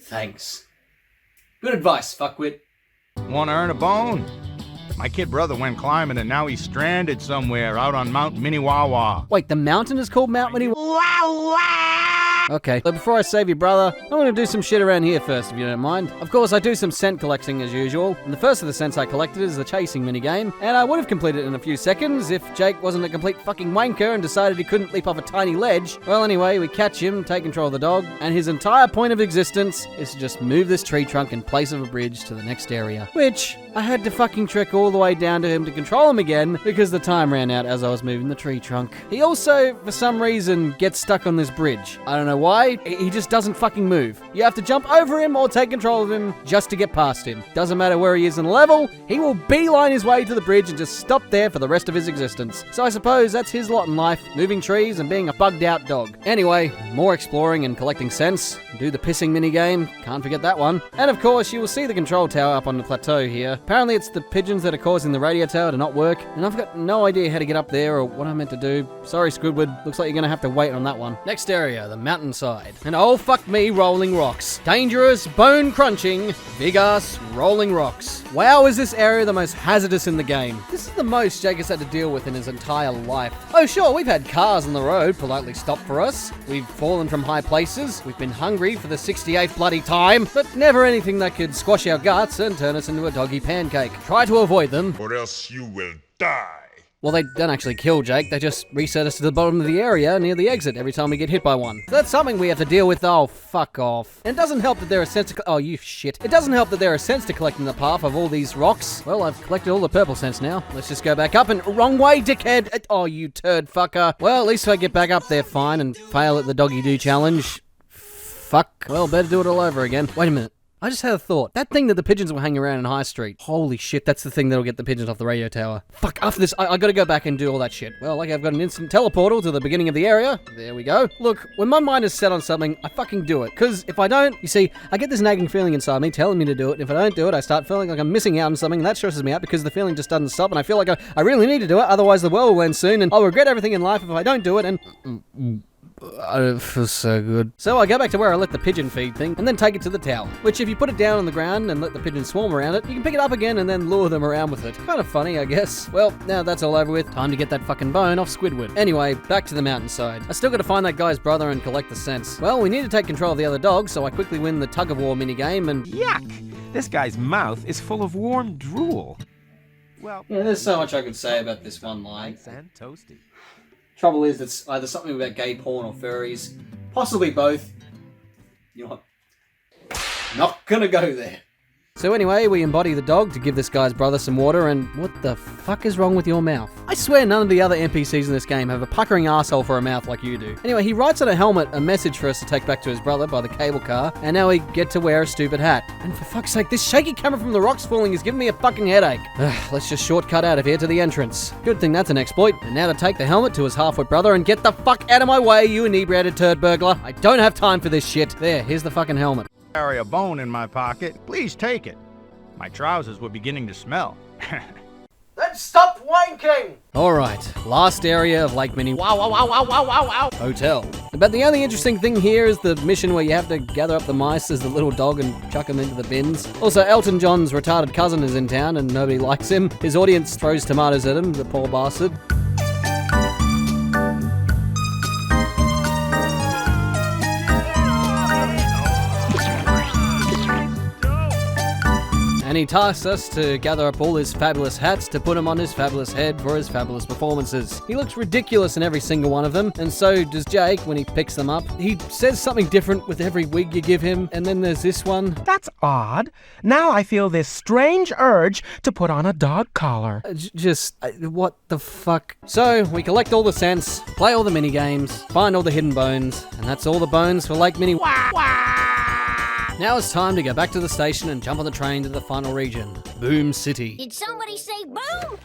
Speaker 4: Thanks. Good advice, fuckwit.
Speaker 14: Want to earn a bone? My kid brother went climbing and now he's stranded somewhere out on Mount Minnewawa.
Speaker 5: Wait, the mountain is called Mount Minnewawa? Okay, but before I save your brother, I'm gonna do some shit around here first, if you don't mind. Of course, I do some scent collecting as usual, and the first of the scents I collected is the chasing minigame, and I would have completed it in a few seconds if Jake wasn't a complete fucking wanker and decided he couldn't leap off a tiny ledge. Well, anyway, we catch him, take control of the dog, and his entire point of existence is to just move this tree trunk in place of a bridge to the next area, which I had to fucking trek all the way down to him to control him again because the time ran out as I was moving the tree trunk. He also, for some reason, gets stuck on this bridge. I don't know why, he just doesn't fucking move. You have to jump over him or take control of him just to get past him. Doesn't matter where he is in the level, he will beeline his way to the bridge and just stop there for the rest of his existence. So I suppose that's his lot in life, moving trees and being a bugged out dog. Anyway, more exploring and collecting scents. Do the pissing minigame, can't forget that one. And of course, you will see the control tower up on the plateau here. Apparently it's the pigeons that are causing the radio tower to not work, and I've got no idea how to get up there or what I'm meant to do. Sorry, Squidward, looks like you're gonna have to wait on that one. Next area, the mountainside. And oh fuck me, rolling rocks. Dangerous, bone-crunching, big-ass rolling rocks. Wow, is this area the most hazardous in the game. This is the most Jake has had to deal with in his entire life. Oh sure, we've had cars on the road politely stop for us. We've fallen from high places. We've been hungry for the 68th bloody time. But never anything that could squash our guts and turn us into a doggy pancake. Try to avoid them,
Speaker 12: Or else you will die.
Speaker 5: Well, they don't actually kill Jake, they just reset us to the bottom of the area near the exit every time we get hit by one. So that's something we have to deal with. Oh, fuck off. And it doesn't help that there are scents to... Oh, you shit. It doesn't help that there are scents to collect in the path of all these rocks. Well, I've collected all the purple scents now. Let's just go back up and... Wrong way, dickhead! Oh, you turd fucker. Well, at least if I get back up there fine and fail at the doggy do challenge. Fuck. Well, better do it all over again. Wait a minute. I just had a thought. That thing that the pigeons will hang around in High Street. Holy shit, that's the thing that'll get the pigeons off the radio tower. Fuck, after this, I gotta go back and do all that shit. Well, like I've got an instant teleportal to the beginning of the area. There we go. Look, when my mind is set on something, I fucking do it. Because if I don't, you see, I get this nagging feeling inside me telling me to do it. And if I don't do it, I start feeling like I'm missing out on something, and that stresses me out because the feeling just doesn't stop, and I feel like I really need to do it, otherwise the world will end soon, and I'll regret everything in life if I don't do it, and... I don't feel so good. So I go back to where I let the pigeon feed thing and then take it to the tower, which if you put it down on the ground and let the pigeons swarm around it, you can pick it up again and then lure them around with it. Kind of funny, I guess. Well, now that's all over with, time to get that fucking bone off Squidward. Anyway, back to the mountainside. I still gotta find that guy's brother and collect the scents. Well, we need to take control of the other dog, so I quickly win the tug-of-war minigame and...
Speaker 6: Yuck! This guy's mouth is full of warm drool. Well,
Speaker 4: Yeah, there's so much I could say about this one line.
Speaker 6: and toasty.
Speaker 4: Trouble is, it's either something about gay porn or furries. Possibly both. You know what? Not gonna go there.
Speaker 5: So anyway, we embody the dog to give this guy's brother some water, and what the fuck is wrong with your mouth? I swear none of the other NPCs in this game have a puckering asshole for a mouth like you do. Anyway, he writes on a helmet a message for us to take back to his brother by the cable car, and now we get to wear a stupid hat. And for fuck's sake, this shaky camera from the rocks falling is giving me a fucking headache. Let's just shortcut out of here to the entrance. Good thing that's an exploit. And now to take the helmet to his half-wit brother and get the fuck out of my way, you inebriated turd burglar. I don't have time for this shit. There, here's the fucking helmet.
Speaker 14: Carry a bone in my pocket. Please take it. My trousers were beginning to smell.
Speaker 1: Then stop wanking!
Speaker 5: Alright, last area of Lake Minnewawa Hotel. But the only interesting thing here is the mission where you have to gather up the mice as the little dog and chuck them into the bins. Also, Elton John's retarded cousin is in town and nobody likes him. His audience throws tomatoes at him, the poor bastard. And he tasks us to gather up all his fabulous hats to put him on his fabulous head for his fabulous performances. He looks ridiculous in every single one of them, and so does Jake when he picks them up. He says something different with every wig you give him, and then there's this one.
Speaker 10: That's odd. Now I feel this strange urge to put on a dog collar.
Speaker 5: What the fuck? So, we collect all the scents, play all the mini games, find all the hidden bones, and that's all the bones for Lake Minnewawa. Now it's time to go back to the station and jump on the train to the final region, Boom City.
Speaker 9: Did somebody say boom?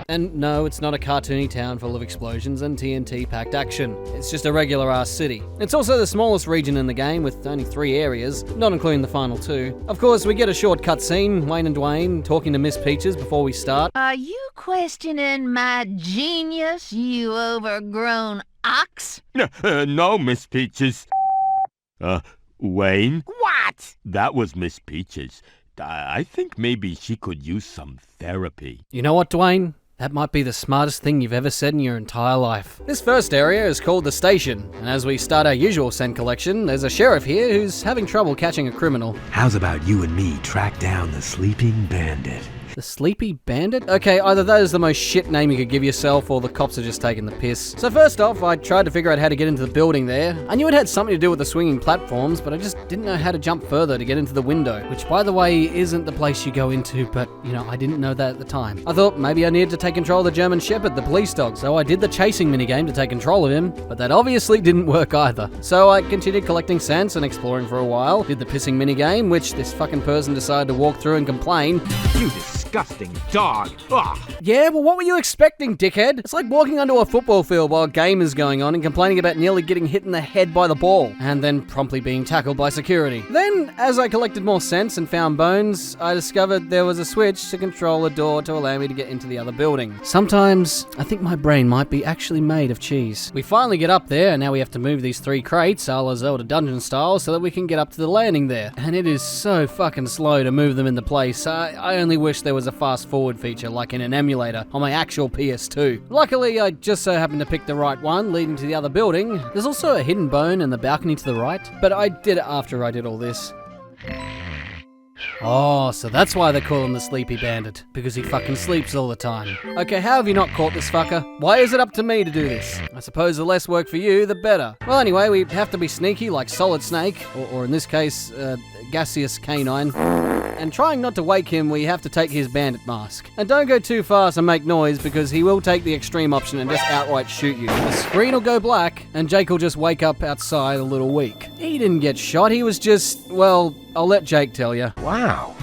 Speaker 5: And no, it's not a cartoony town full of explosions and TNT-packed action. It's just a regular-ass city. It's also the smallest region in the game, with only 3 areas, not including the final 2. Of course, we get a short cutscene, Wayne and Dwayne talking to Miss Peaches before we start.
Speaker 15: Are you questioning my genius, you overgrown ox?
Speaker 16: No, Miss Peaches. Wayne?
Speaker 15: What?
Speaker 16: That was Miss Peaches.
Speaker 11: I think maybe she could use some therapy.
Speaker 5: You know what, Dwayne? That might be the smartest thing you've ever said in your entire life. This first area is called the station, and as we start our usual scent collection, there's a sheriff here who's having trouble catching a criminal.
Speaker 16: How's about you and me track down the sleeping bandit?
Speaker 5: The Sleepy Bandit? Okay, either that is the most shit name you could give yourself, or the cops are just taking the piss. So first off, I tried to figure out how to get into the building there. I knew it had something to do with the swinging platforms, but I just didn't know how to jump further to get into the window, which by the way, isn't the place you go into, but you know, I didn't know that at the time. I thought maybe I needed to take control of the German Shepherd, the police dog, so I did the chasing minigame to take control of him, but that obviously didn't work either. So I continued collecting scents and exploring for a while, did the pissing minigame, which this fucking person decided to walk through and complain.
Speaker 6: You disgusting dog. Ugh.
Speaker 5: Yeah, well, what were you expecting, dickhead? It's like walking onto a football field while a game is going on and complaining about nearly getting hit in the head by the ball, and then promptly being tackled by security. Then, as I collected more scents and found bones, I discovered there was a switch to control a door to allow me to get into the other building. Sometimes, I think my brain might be actually made of cheese. We finally get up there, and now we have to move these 3 crates, a la Zelda Dungeon style, so that we can get up to the landing there. And it is so fucking slow to move them into place. I only wish there was a fast forward feature like in an emulator on my actual PS2. Luckily, I just so happened to pick the right one leading to the other building. There's also a hidden bone in the balcony to the right, but I did it after I did all this. Oh, so that's why they call him the Sleepy Bandit, because he fucking sleeps all the time. Okay, how have you not caught this fucker? Why is it up to me to do this? I suppose the less work for you, the better. Well, anyway, we have to be sneaky like Solid Snake, or in this case, Gaseous Canine. And trying not to wake him, we have to take his bandit mask. And don't go too fast and make noise, because he will take the extreme option and just outright shoot you. The screen will go black, and Jake will just wake up outside a little weak. He didn't get shot, he was just, well, I'll let Jake tell you.
Speaker 16: Wow.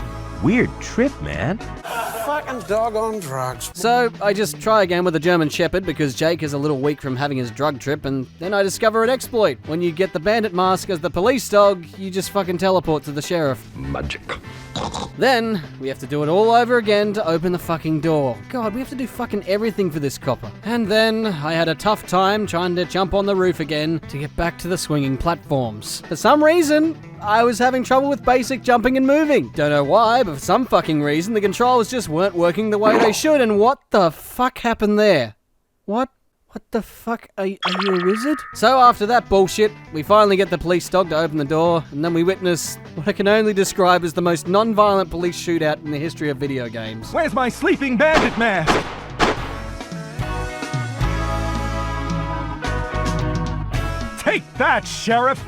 Speaker 16: Weird trip, man.
Speaker 1: Fucking dog on drugs.
Speaker 5: So, I just try again with the German Shepherd because Jake is a little weak from having his drug trip, and then I discover an exploit. When you get the bandit mask as the police dog, you just fucking teleport to the sheriff.
Speaker 16: Magic.
Speaker 5: Then, we have to do it all over again to open the fucking door. God, we have to do fucking everything for this copper. And then, I had a tough time trying to jump on the roof again to get back to the swinging platforms. For some reason, I was having trouble with basic jumping and moving. Don't know why, but for some fucking reason, the controls just weren't working the way they should, and what the fuck happened there? What the fuck? Are you a wizard? So after that bullshit, we finally get the police dog to open the door, and then we witness what I can only describe as the most non-violent police shootout in the history of video games.
Speaker 6: Where's my sleeping bandit mask? Take that, Sheriff!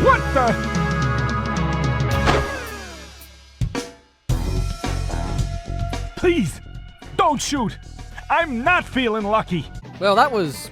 Speaker 6: What the? Please, don't shoot! I'm not feeling lucky!
Speaker 5: Well, that was,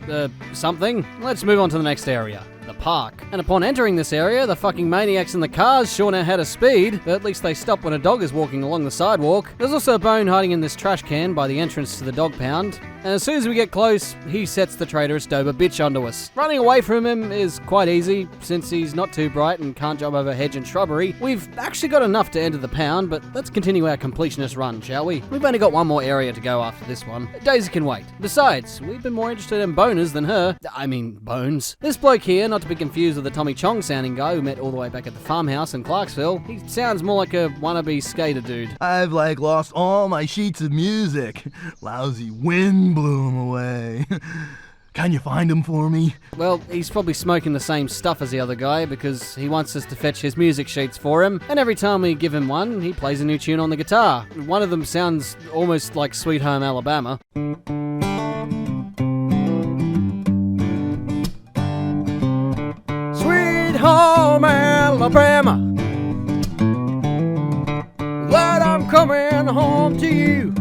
Speaker 5: something. Let's move on to the next area. The park. And upon entering this area, the fucking maniacs in the cars sure know how to speed, but at least they stop when a dog is walking along the sidewalk. There's also a bone hiding in this trash can by the entrance to the dog pound. And as soon as we get close, he sets the traitorous Dober bitch onto us. Running away from him is quite easy, since he's not too bright and can't jump over hedge and shrubbery. We've actually got enough to enter the pound, but let's continue our completionist run, shall we? We've only got one more area to go after this one. Daisy can wait. Besides, we've been more interested in boners than her. I mean, bones. This bloke here, not to be confused with the Tommy Chong sounding guy who met all the way back at the farmhouse in Clarksville, he sounds more like a wannabe skater dude.
Speaker 17: I've lost all my sheets of music. Lousy wind blew 'em away. Can you find him for me?
Speaker 5: Well, he's probably smoking the same stuff as the other guy because he wants us to fetch his music sheets for him, and every time we give him one, he plays a new tune on the guitar. One of them sounds almost like Sweet Home Alabama. Sweet Home Alabama, Lord, I'm coming home to you.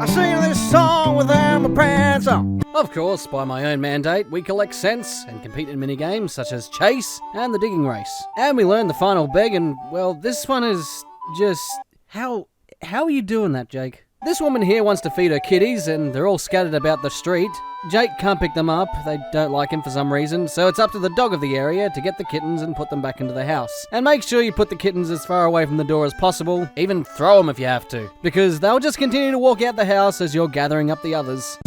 Speaker 5: I sing this song without my pants on. Of course, by my own mandate, we collect scents and compete in minigames such as Chase and the Digging Race. And we learn the final beg, and, well, this one is just... How are you doing that, Jake? This woman here wants to feed her kitties, and they're all scattered about the street. Jake can't pick them up, they don't like him for some reason, so it's up to the dog of the area to get the kittens and put them back into the house. And make sure you put the kittens as far away from the door as possible, even throw them if you have to, because they'll just continue to walk out the house as you're gathering up the others.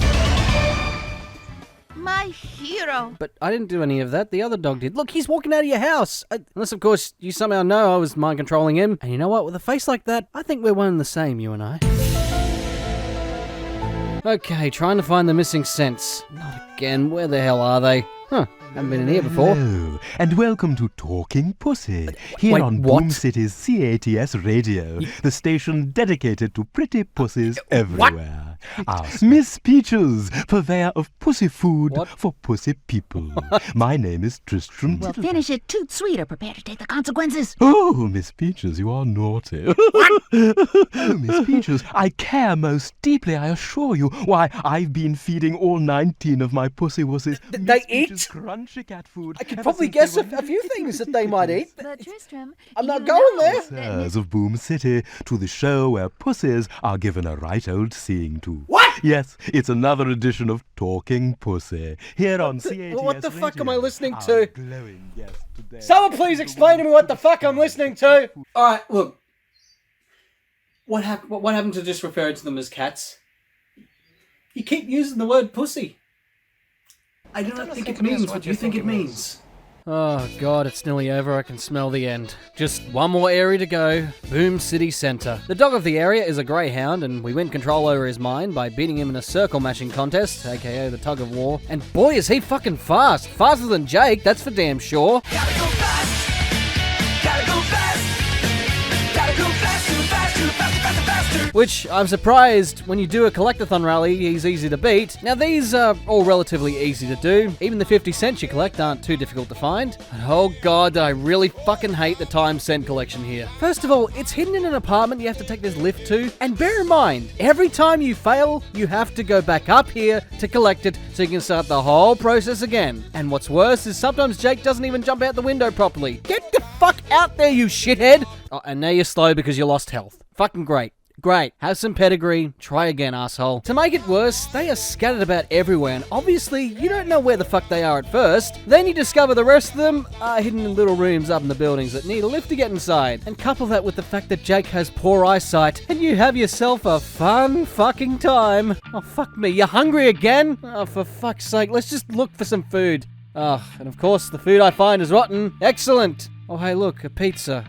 Speaker 15: My hero.
Speaker 5: But I didn't do any of that. The other dog did. Look, he's walking out of your house. Unless, of course, you somehow know I was mind controlling him. And you know what? With a face like that, I think we're one and the same, you and I. Okay, trying to find the missing scents. Not again. Where the hell are they? Huh. Haven't been in here before.
Speaker 16: Hello, and welcome to Talking Pussy, here
Speaker 5: wait,
Speaker 16: on
Speaker 5: what?
Speaker 16: Boom City's CATS Radio, the station dedicated to pretty pussies everywhere. Miss Peaches, purveyor of pussy food for pussy people. My name is Tristram.
Speaker 15: Well, finish it toot sweet or prepare to take the consequences.
Speaker 16: Oh, Miss Peaches, you are naughty. Oh, Miss Peaches, I care most deeply, I assure you. Why, I've been feeding all 19 of my pussy wussies.
Speaker 5: They eat?
Speaker 16: Crunchy cat food.
Speaker 5: I could probably guess a few things that they might eat.
Speaker 15: But Tristram,
Speaker 5: I'm not going there.
Speaker 16: Sirs of Boom City, to the show where pussies are given a right old seeing to.
Speaker 5: What?
Speaker 16: Yes, it's another edition of Talking Pussy, here on CATS
Speaker 5: What the fuck am I
Speaker 16: Radio,
Speaker 5: listening
Speaker 16: our
Speaker 5: to?
Speaker 16: glowing guest today.
Speaker 5: Someone please explain to me what the fuck I'm listening to.
Speaker 4: Alright, look. What happened to just refer to them as cats? You keep using the word pussy. I don't think it means what you think it means.
Speaker 5: Oh god, it's nearly over. I can smell the end. Just one more area to go. Boom City Centre. The dog of the area is a greyhound, and we win control over his mind by beating him in a circle mashing contest, aka the tug of war. And boy is he fucking fast. Faster than Jake, that's for damn sure.
Speaker 18: Gotta go fast. Gotta go fast. Gotta go fast, too fast, too fast, faster, faster.
Speaker 5: Which, I'm surprised, when you do a collectathon rally, he's easy to beat. Now these are all relatively easy to do. Even the 50 cents you collect aren't too difficult to find. But oh god, I really fucking hate the time cent collection here. First of all, it's hidden in an apartment you have to take this lift to. And bear in mind, every time you fail, you have to go back up here to collect it so you can start the whole process again. And what's worse is sometimes Jake doesn't even jump out the window properly. Get the fuck out there, you shithead! Oh, and now you're slow because you lost health. Fucking great. Great, have some pedigree, try again, asshole. To make it worse, they are scattered about everywhere, and obviously, you don't know where the fuck they are at first. Then you discover the rest of them are hidden in little rooms up in the buildings that need a lift to get inside. And couple that with the fact that Jake has poor eyesight, and you have yourself a fun fucking time. Oh, fuck me, you're hungry again? Oh, for fuck's sake, let's just look for some food. Oh, and of course, the food I find is rotten. Excellent! Oh, hey, look, a pizza.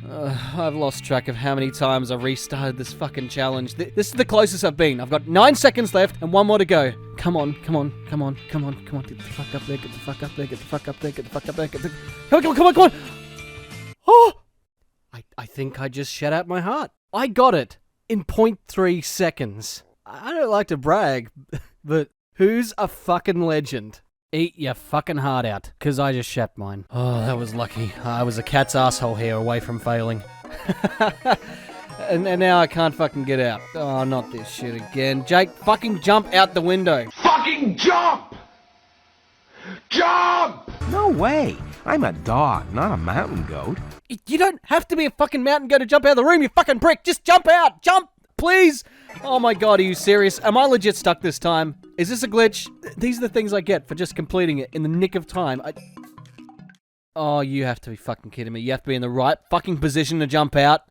Speaker 5: I've lost track of how many times I've restarted this fucking challenge. This is the closest I've been. I've got 9 seconds left and one more to go. Come on, come on, come on, come on, come on. Get the fuck up there, get the fuck up there, get the fuck up there, get the fuck up there, get the... Come on, come on, come on, come on! Oh! I think I just shut out my heart. I got it in 0.3 seconds. I don't like to brag, but who's a fucking legend? Eat your fucking heart out, because I just shat mine. Oh, that was lucky. I was a cat's asshole here away from failing. and now I can't fucking get out. Oh, not this shit again. Jake, fucking jump out the window.
Speaker 18: Fucking jump! Jump!
Speaker 6: No way. I'm a dog, not a mountain goat.
Speaker 5: You don't have to be a fucking mountain goat to jump out of the room, you fucking prick. Just jump out. Jump, please. Oh my god, are you serious? Am I legit stuck this time? Is this a glitch? These are the things I get for just completing it in the nick of time. Oh, you have to be fucking kidding me. You have to be in the right fucking position to jump out.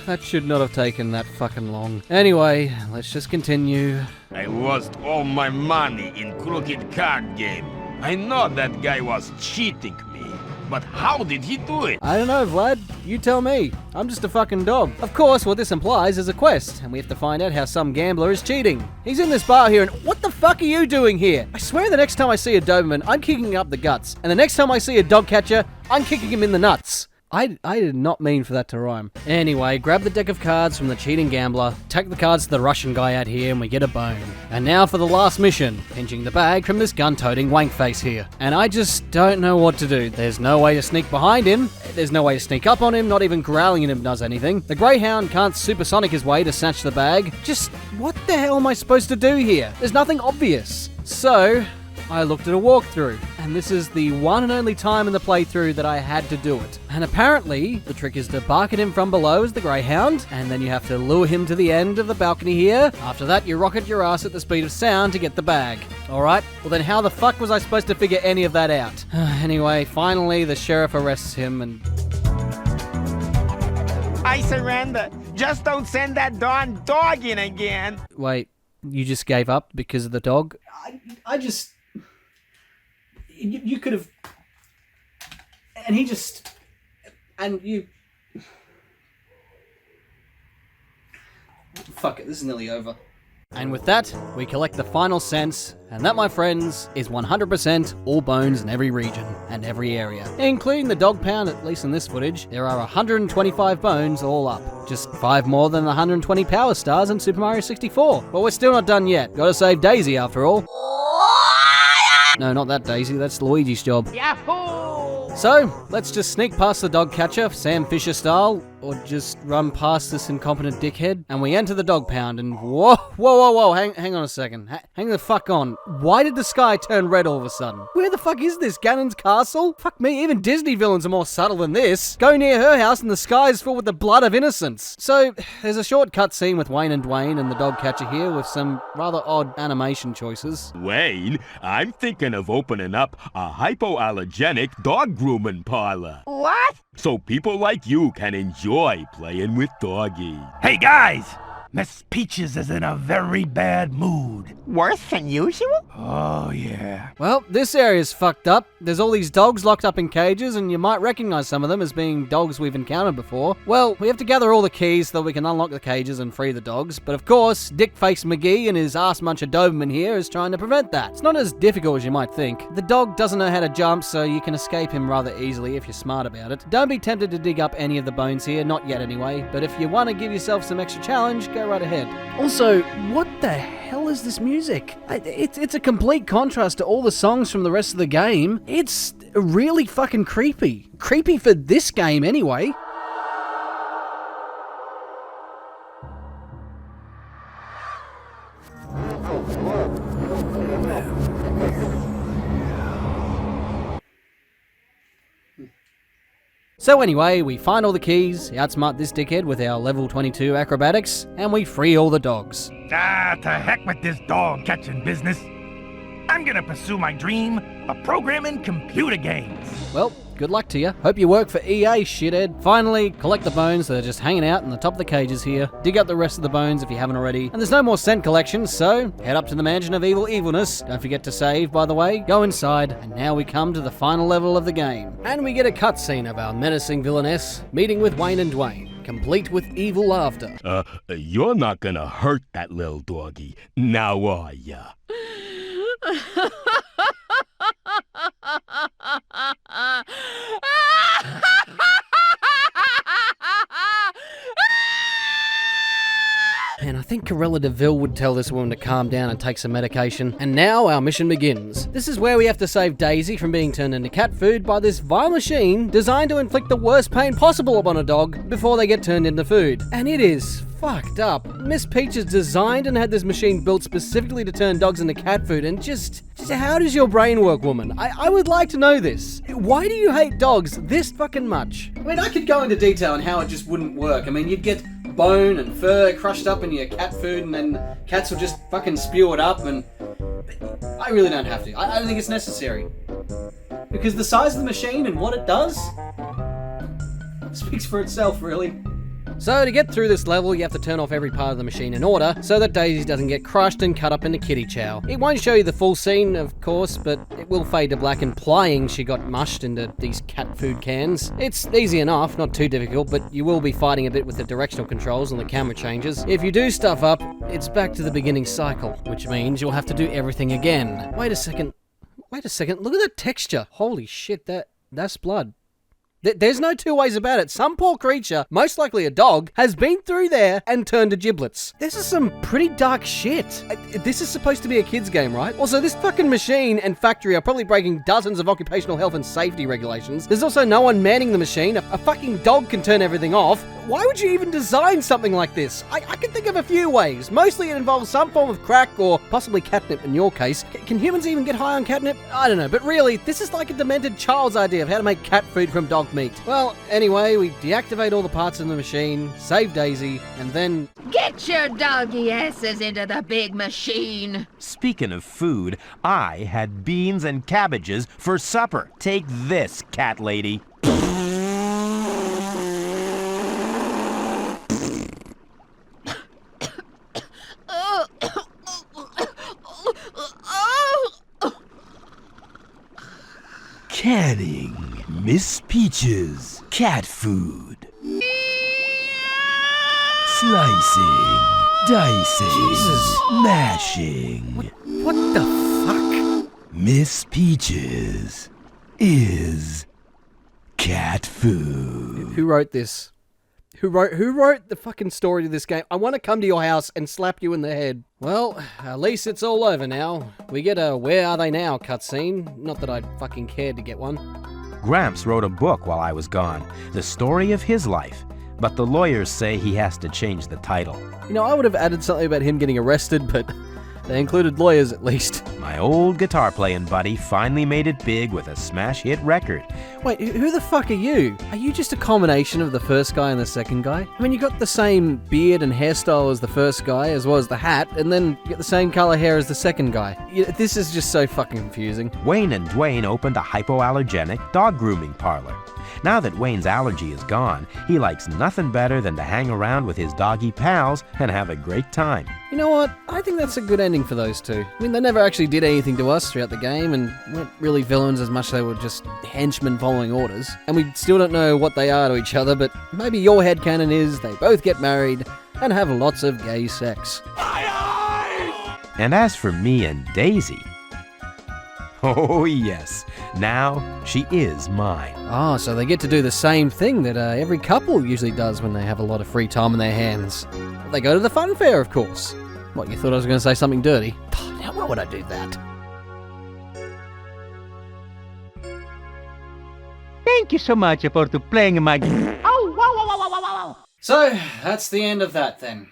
Speaker 5: That should not have taken that fucking long. Anyway, let's just continue.
Speaker 19: I lost all my money in crooked card game. I know that guy was cheating me, but how did he do it?
Speaker 5: I don't know, Vlad. You tell me. I'm just a fucking dog. Of course, what this implies is a quest, and we have to find out how some gambler is cheating. He's in this bar here, and what the fuck are you doing here? I swear the next time I see a Doberman, I'm kicking up the guts, and the next time I see a dog catcher, I'm kicking him in the nuts. I did not mean for that to rhyme. Anyway, grab the deck of cards from the cheating gambler, take the cards to the Russian guy out here, and we get a bone. And now for the last mission, pinching the bag from this gun-toting wank face here. And I just don't know what to do. There's no way to sneak behind him, there's no way to sneak up on him, not even growling at him does anything. The greyhound can't supersonic his way to snatch the bag. Just, what the hell am I supposed to do here? There's nothing obvious. So, I looked at a walkthrough, and this is the one and only time in the playthrough that I had to do it. And apparently, the trick is to bark at him from below as the greyhound, and then you have to lure him to the end of the balcony here. After that, you rocket your ass at the speed of sound to get the bag. Alright, well then how the fuck was I supposed to figure any of that out? Anyway, finally, the sheriff arrests him and...
Speaker 10: I surrender.
Speaker 19: Just don't send that darn dog in again.
Speaker 5: Wait, you just gave up because of the dog?
Speaker 4: I just... You could have... And he just... And you... Fuck it, this is nearly over.
Speaker 5: And with that, we collect the final cents, and that, my friends, is 100% all bones in every region and every area. Including the dog pound, at least in this footage, there are 125 bones all up. Just 5 more than the 120 power stars in Super Mario 64. But we're still not done yet. Gotta save Daisy after all. No, not that Daisy, that's Luigi's job.
Speaker 13: Yahoo!
Speaker 5: So, let's just sneak past the dog catcher, Sam Fisher style, or just run past this incompetent dickhead, and we enter the dog pound, and whoa, hang on a second. Hang the fuck on. Why did the sky turn red all of a sudden? Where the fuck is this, Ganon's castle? Fuck me, even Disney villains are more subtle than this. Go near her house and the sky is filled with the blood of innocence. So, there's a short cut scene with Wayne and Dwayne and the dog catcher here with some rather odd animation choices.
Speaker 19: Wayne, I'm thinking of opening up a hypoallergenic dog grooming parlor.
Speaker 10: What?
Speaker 19: So people like you can enjoy playing with doggy.
Speaker 17: Hey guys! Miss Peaches is in a very bad mood.
Speaker 10: Worse than usual?
Speaker 17: Oh, yeah.
Speaker 5: Well, this area's fucked up. There's all these dogs locked up in cages, and you might recognize some of them as being dogs we've encountered before. Well, we have to gather all the keys so that we can unlock the cages and free the dogs. But of course, Dick-Face McGee and his ass-muncher Doberman here is trying to prevent that. It's not as difficult as you might think. The dog doesn't know how to jump, so you can escape him rather easily if you're smart about it. Don't be tempted to dig up any of the bones here, not yet anyway. But if you want to give yourself some extra challenge, go right ahead. Also, what the hell is this music? It's a complete contrast to all the songs from the rest of the game. It's really fucking creepy. Creepy for this game anyway. So anyway, we find all the keys, outsmart this dickhead with our level 22 acrobatics, and we free all the dogs.
Speaker 17: Ah, to heck with this dog catching business. I'm gonna pursue my dream of programming computer games.
Speaker 5: Well, good luck to you. Hope you work for EA, shithead. Finally, collect the bones that are just hanging out in the top of the cages here. Dig up the rest of the bones if you haven't already. And there's no more scent collection, so head up to the Mansion of Evil Evilness. Don't forget to save, by the way. Go inside, and now we come to the final level of the game. And we get a cutscene of our menacing villainess meeting with Wayne and Dwayne, complete with evil laughter.
Speaker 19: You're not gonna hurt that little doggy, now are ya?
Speaker 5: And I think Corella DeVille would tell this woman to calm down and take some medication. And now our mission begins. This is where we have to save Daisy from being turned into cat food by this vile machine designed to inflict the worst pain possible upon a dog before they get turned into food. And it is fucked up. Miss Peaches designed and had this machine built specifically to turn dogs into cat food, and just how does your brain work, woman? I would like to know this. Why do you hate dogs this fucking much?
Speaker 4: I mean, I could go into detail on how it just wouldn't work. I mean, you'd get bone and fur crushed up in your cat food, and then cats will just fucking spew it up, and I really don't have to. I don't think it's necessary. Because the size of the machine and what it does speaks for itself, really.
Speaker 5: So to get through this level, you have to turn off every part of the machine in order so that Daisy doesn't get crushed and cut up into kitty chow. It won't show you the full scene, of course, but it will fade to black, implying she got mushed into these cat food cans. It's easy enough, not too difficult, but you will be fighting a bit with the directional controls and the camera changes. If you do stuff up, it's back to the beginning cycle, which means you'll have to do everything again. Wait a second, look at that texture. Holy shit, that's blood. There's no two ways about it. Some poor creature, most likely a dog, has been through there and turned to giblets. This is some pretty dark shit. This is supposed to be a kid's game, right? Also, this fucking machine and factory are probably breaking dozens of occupational health and safety regulations. There's also no one manning the machine. A fucking dog can turn everything off. Why would you even design something like this? I can think of a few ways. Mostly it involves some form of crack or possibly catnip in your case. Can humans even get high on catnip? I don't know, but really, this is like a demented child's idea of how to make cat food from dog meat. Well, anyway, we deactivate all the parts in the machine, save Daisy, and then...
Speaker 15: Get your doggy asses into the big machine!
Speaker 6: Speaking of food, I had beans and cabbages for supper. Take this, cat lady. Canning Miss Peach's cat food. Slicing, dicing, mashing.
Speaker 5: What the fuck?
Speaker 6: Miss Peach's is cat food.
Speaker 5: Who wrote this? Who wrote the fucking story to this game? I want to come to your house and slap you in the head. Well, at least it's all over now. We get a Where Are They Now cutscene. Not that I'd fucking cared to get one.
Speaker 6: Gramps wrote a book while I was gone, the story of his life, but the lawyers say he has to change the title.
Speaker 5: You know, I would have added something about him getting arrested, but they included lawyers at least.
Speaker 6: My old guitar playing buddy finally made it big with a smash hit record.
Speaker 5: Wait, who the fuck are you? Are you just a combination of the first guy and the second guy? I mean, you got the same beard and hairstyle as the first guy, as well as the hat, and then you get the same color hair as the second guy. This is just so fucking confusing.
Speaker 6: Wayne and Dwayne opened a hypoallergenic dog grooming parlor. Now that Wayne's allergy is gone, he likes nothing better than to hang around with his doggy pals and have a great time.
Speaker 5: You know what? I think that's a good ending for those two. I mean, they never actually did anything to us throughout the game and weren't really villains as much as they were just henchmen following orders. And we still don't know what they are to each other, but maybe your headcanon is they both get married and have lots of gay sex.
Speaker 6: And as for me and Daisy, oh yes, now she is mine.
Speaker 5: Ah, so they get to do the same thing that every couple usually does when they have a lot of free time on their hands. They go to the fun fair, of course. What, you thought I was going to say something dirty? Now why would I do that?
Speaker 20: Thank you so much for playing my... Oh, wow, wow, wow, wow, wow.
Speaker 4: So, that's the end of that then.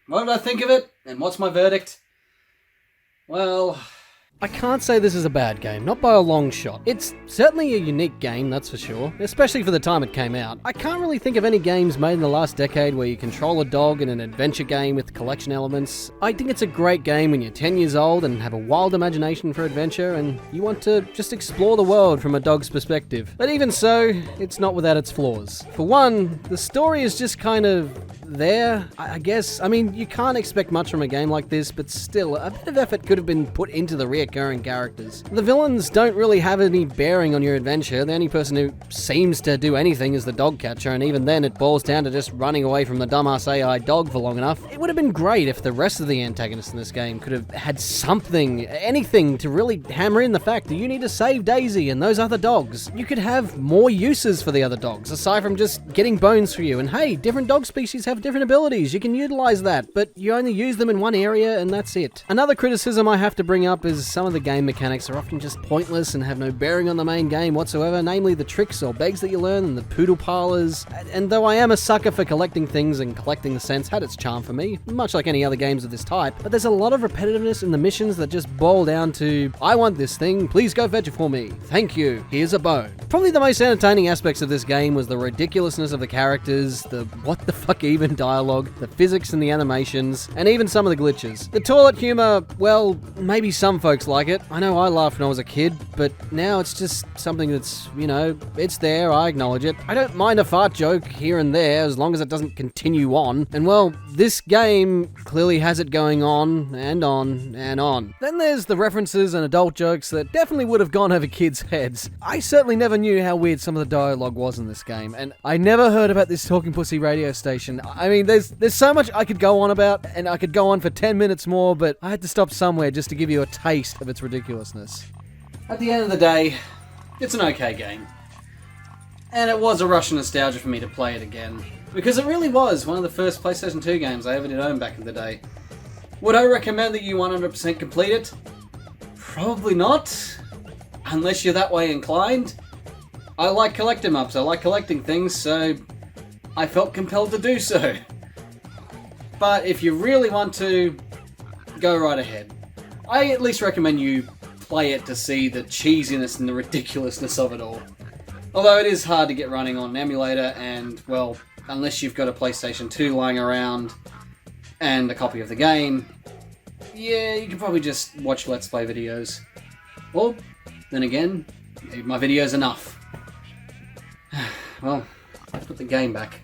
Speaker 4: What did I think of it? And what's my verdict? Well...
Speaker 5: I can't say this is a bad game, not by a long shot. It's certainly a unique game, that's for sure, especially for the time it came out. I can't really think of any games made in the last decade where you control a dog in an adventure game with collection elements. I think it's a great game when you're 10 years old and have a wild imagination for adventure and you want to just explore the world from a dog's perspective. But even so, it's not without its flaws. For one, the story is just kind of there, I guess. I mean, you can't expect much from a game like this, but still, a bit of effort could have been put into the reoccurring characters. The villains don't really have any bearing on your adventure. The only person who seems to do anything is the dog catcher, and even then it boils down to just running away from the dumbass AI dog for long enough. It would have been great if the rest of the antagonists in this game could have had something, anything, to really hammer in the fact that you need to save Daisy and those other dogs. You could have more uses for the other dogs, aside from just getting bones for you, and hey, different dog species have different abilities, you can utilize that, but you only use them in one area and that's it. Another criticism I have to bring up is some of the game mechanics are often just pointless and have no bearing on the main game whatsoever, namely the tricks or begs that you learn and the poodle parlors. And though I am a sucker for collecting things and collecting the cents had its charm for me, much like any other games of this type, but there's a lot of repetitiveness in the missions that just boil down to, I want this thing, please go fetch it for me. Thank you, here's a bone. Probably the most entertaining aspects of this game was the ridiculousness of the characters, the what the fuck even dialogue, the physics and the animations, and even some of the glitches. The toilet humor, well, maybe some folks like it. I know I laughed when I was a kid, but now it's just something that's, you know, it's there, I acknowledge it. I don't mind a fart joke here and there as long as it doesn't continue on. And well, this game clearly has it going on and on and on. Then there's the references and adult jokes that definitely would have gone over kids' heads. I certainly never knew how weird some of the dialogue was in this game, and I never heard about this Talking Pussy radio station. I mean, there's so much I could go on about, and I could go on for 10 minutes more, but I had to stop somewhere just to give you a taste of its ridiculousness.
Speaker 4: At the end of the day, it's an okay game. And it was a rush of nostalgia for me to play it again, because it really was one of the first PlayStation 2 games I ever did own back in the day. Would I recommend that you 100% complete it? Probably not, unless you're that way inclined. I like collecting maps, I like collecting things, so I felt compelled to do so. But if you really want to, go right ahead. I at least recommend you play it to see the cheesiness and the ridiculousness of it all. Although it is hard to get running on an emulator, and, well, unless you've got a PlayStation 2 lying around and a copy of the game, yeah, you can probably just watch Let's Play videos. Or, then again, maybe my video's enough. Well, let's put the game back.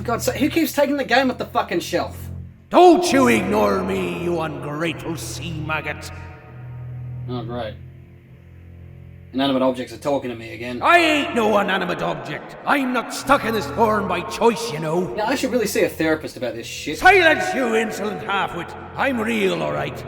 Speaker 4: God, so who keeps taking the game off the fucking shelf?
Speaker 21: Don't you ignore me, you ungrateful sea maggot.
Speaker 4: Oh, great. Inanimate objects are talking to me again.
Speaker 21: I ain't no inanimate object. I'm not stuck in this form by choice, you know.
Speaker 4: Now, I should really see a therapist about this shit.
Speaker 21: Silence, you insolent halfwit. I'm real, alright.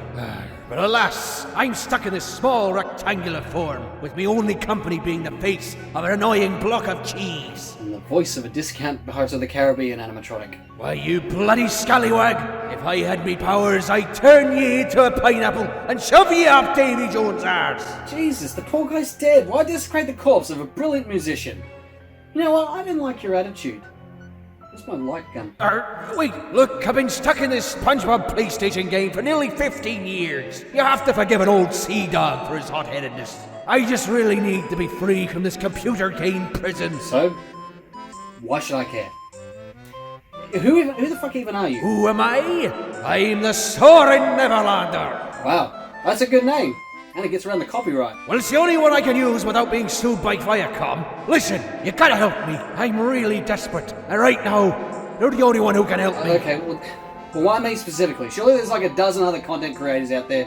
Speaker 21: But alas, I'm stuck in this small rectangular form, with me only company being the face of an annoying block of cheese.
Speaker 4: And the voice of a discount Pirates of the Caribbean animatronic.
Speaker 21: Why, you bloody scallywag, if I had me powers, I'd turn ye into a pineapple and shove ye off Davy Jones' arse.
Speaker 4: Jesus, the poor guy's dead. Why desecrate the corpse of a brilliant musician? You know what? I didn't like your attitude. Where's my light gun?
Speaker 21: Wait, look, I've been stuck in this SpongeBob PlayStation game for nearly 15 years. You have to forgive an old sea dog for his hot-headedness. I just really need to be free from this computer game prison.
Speaker 4: So, why should I care? Who the fuck even are you?
Speaker 21: Who am I? I'm the Soaring Neverlander.
Speaker 4: Wow, that's a good name. And it gets around the copyright.
Speaker 21: Well, it's the only one I can use without being sued by Viacom. Listen, you gotta help me. I'm really desperate. And right now, you're the only one who can help me.
Speaker 4: Okay, well, why me specifically? Surely there's like a dozen other content creators out there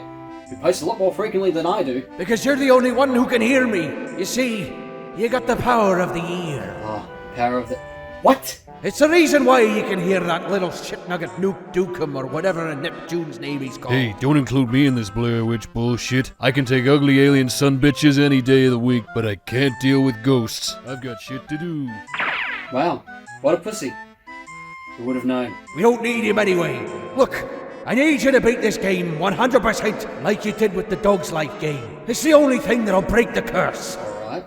Speaker 4: who post a lot more frequently than I do.
Speaker 21: Because you're the only one who can hear me. You see, you got the power of the ear.
Speaker 4: Oh, power of the... What?
Speaker 21: It's the reason why you can hear that little shit nugget Nuke Dukem or whatever in Neptune's name he's called.
Speaker 3: Hey, don't include me in this Blair Witch bullshit. I can take ugly alien son bitches any day of the week, but I can't deal with ghosts. I've got shit to do.
Speaker 4: Wow, what a pussy. Who would have known?
Speaker 21: We don't need him anyway. Look, I need you to beat this game 100% like you did with the Dog's Life game. It's the only thing that'll break the curse.
Speaker 4: Alright,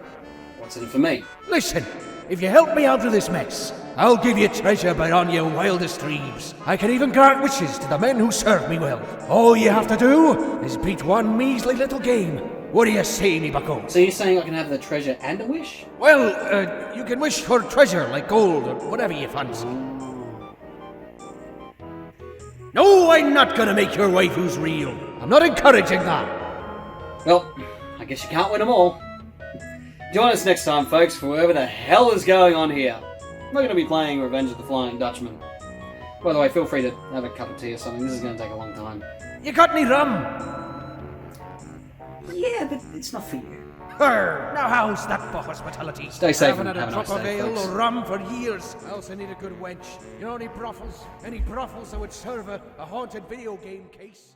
Speaker 4: what's in it for me?
Speaker 21: Listen, if you help me out of this mess, I'll give you treasure beyond your wildest dreams. I can even grant wishes to the men who serve me well. All you have to do is beat one measly little game. What do you say, me bucko?
Speaker 4: So you're saying I can have the treasure and a wish?
Speaker 21: Well, you can wish for treasure like gold or whatever you fancy. No, I'm not gonna make your waifus real. I'm not encouraging that.
Speaker 4: Well, I guess you can't win them all. Join us next time, folks, for whatever the hell is going on here. We're going to be playing Revenge of the Flying Dutchman. By the way, feel free to have a cup of tea or something. This is going to take a long time.
Speaker 21: You got any rum?
Speaker 4: Yeah, but it's not for you.
Speaker 21: Now how's that for hospitality?
Speaker 4: Stay safe.
Speaker 21: I haven't had a drop of ale
Speaker 4: folks.
Speaker 21: or rum for years. I also need a good wench. You know any brothels? Any brothels that would serve a haunted video game case?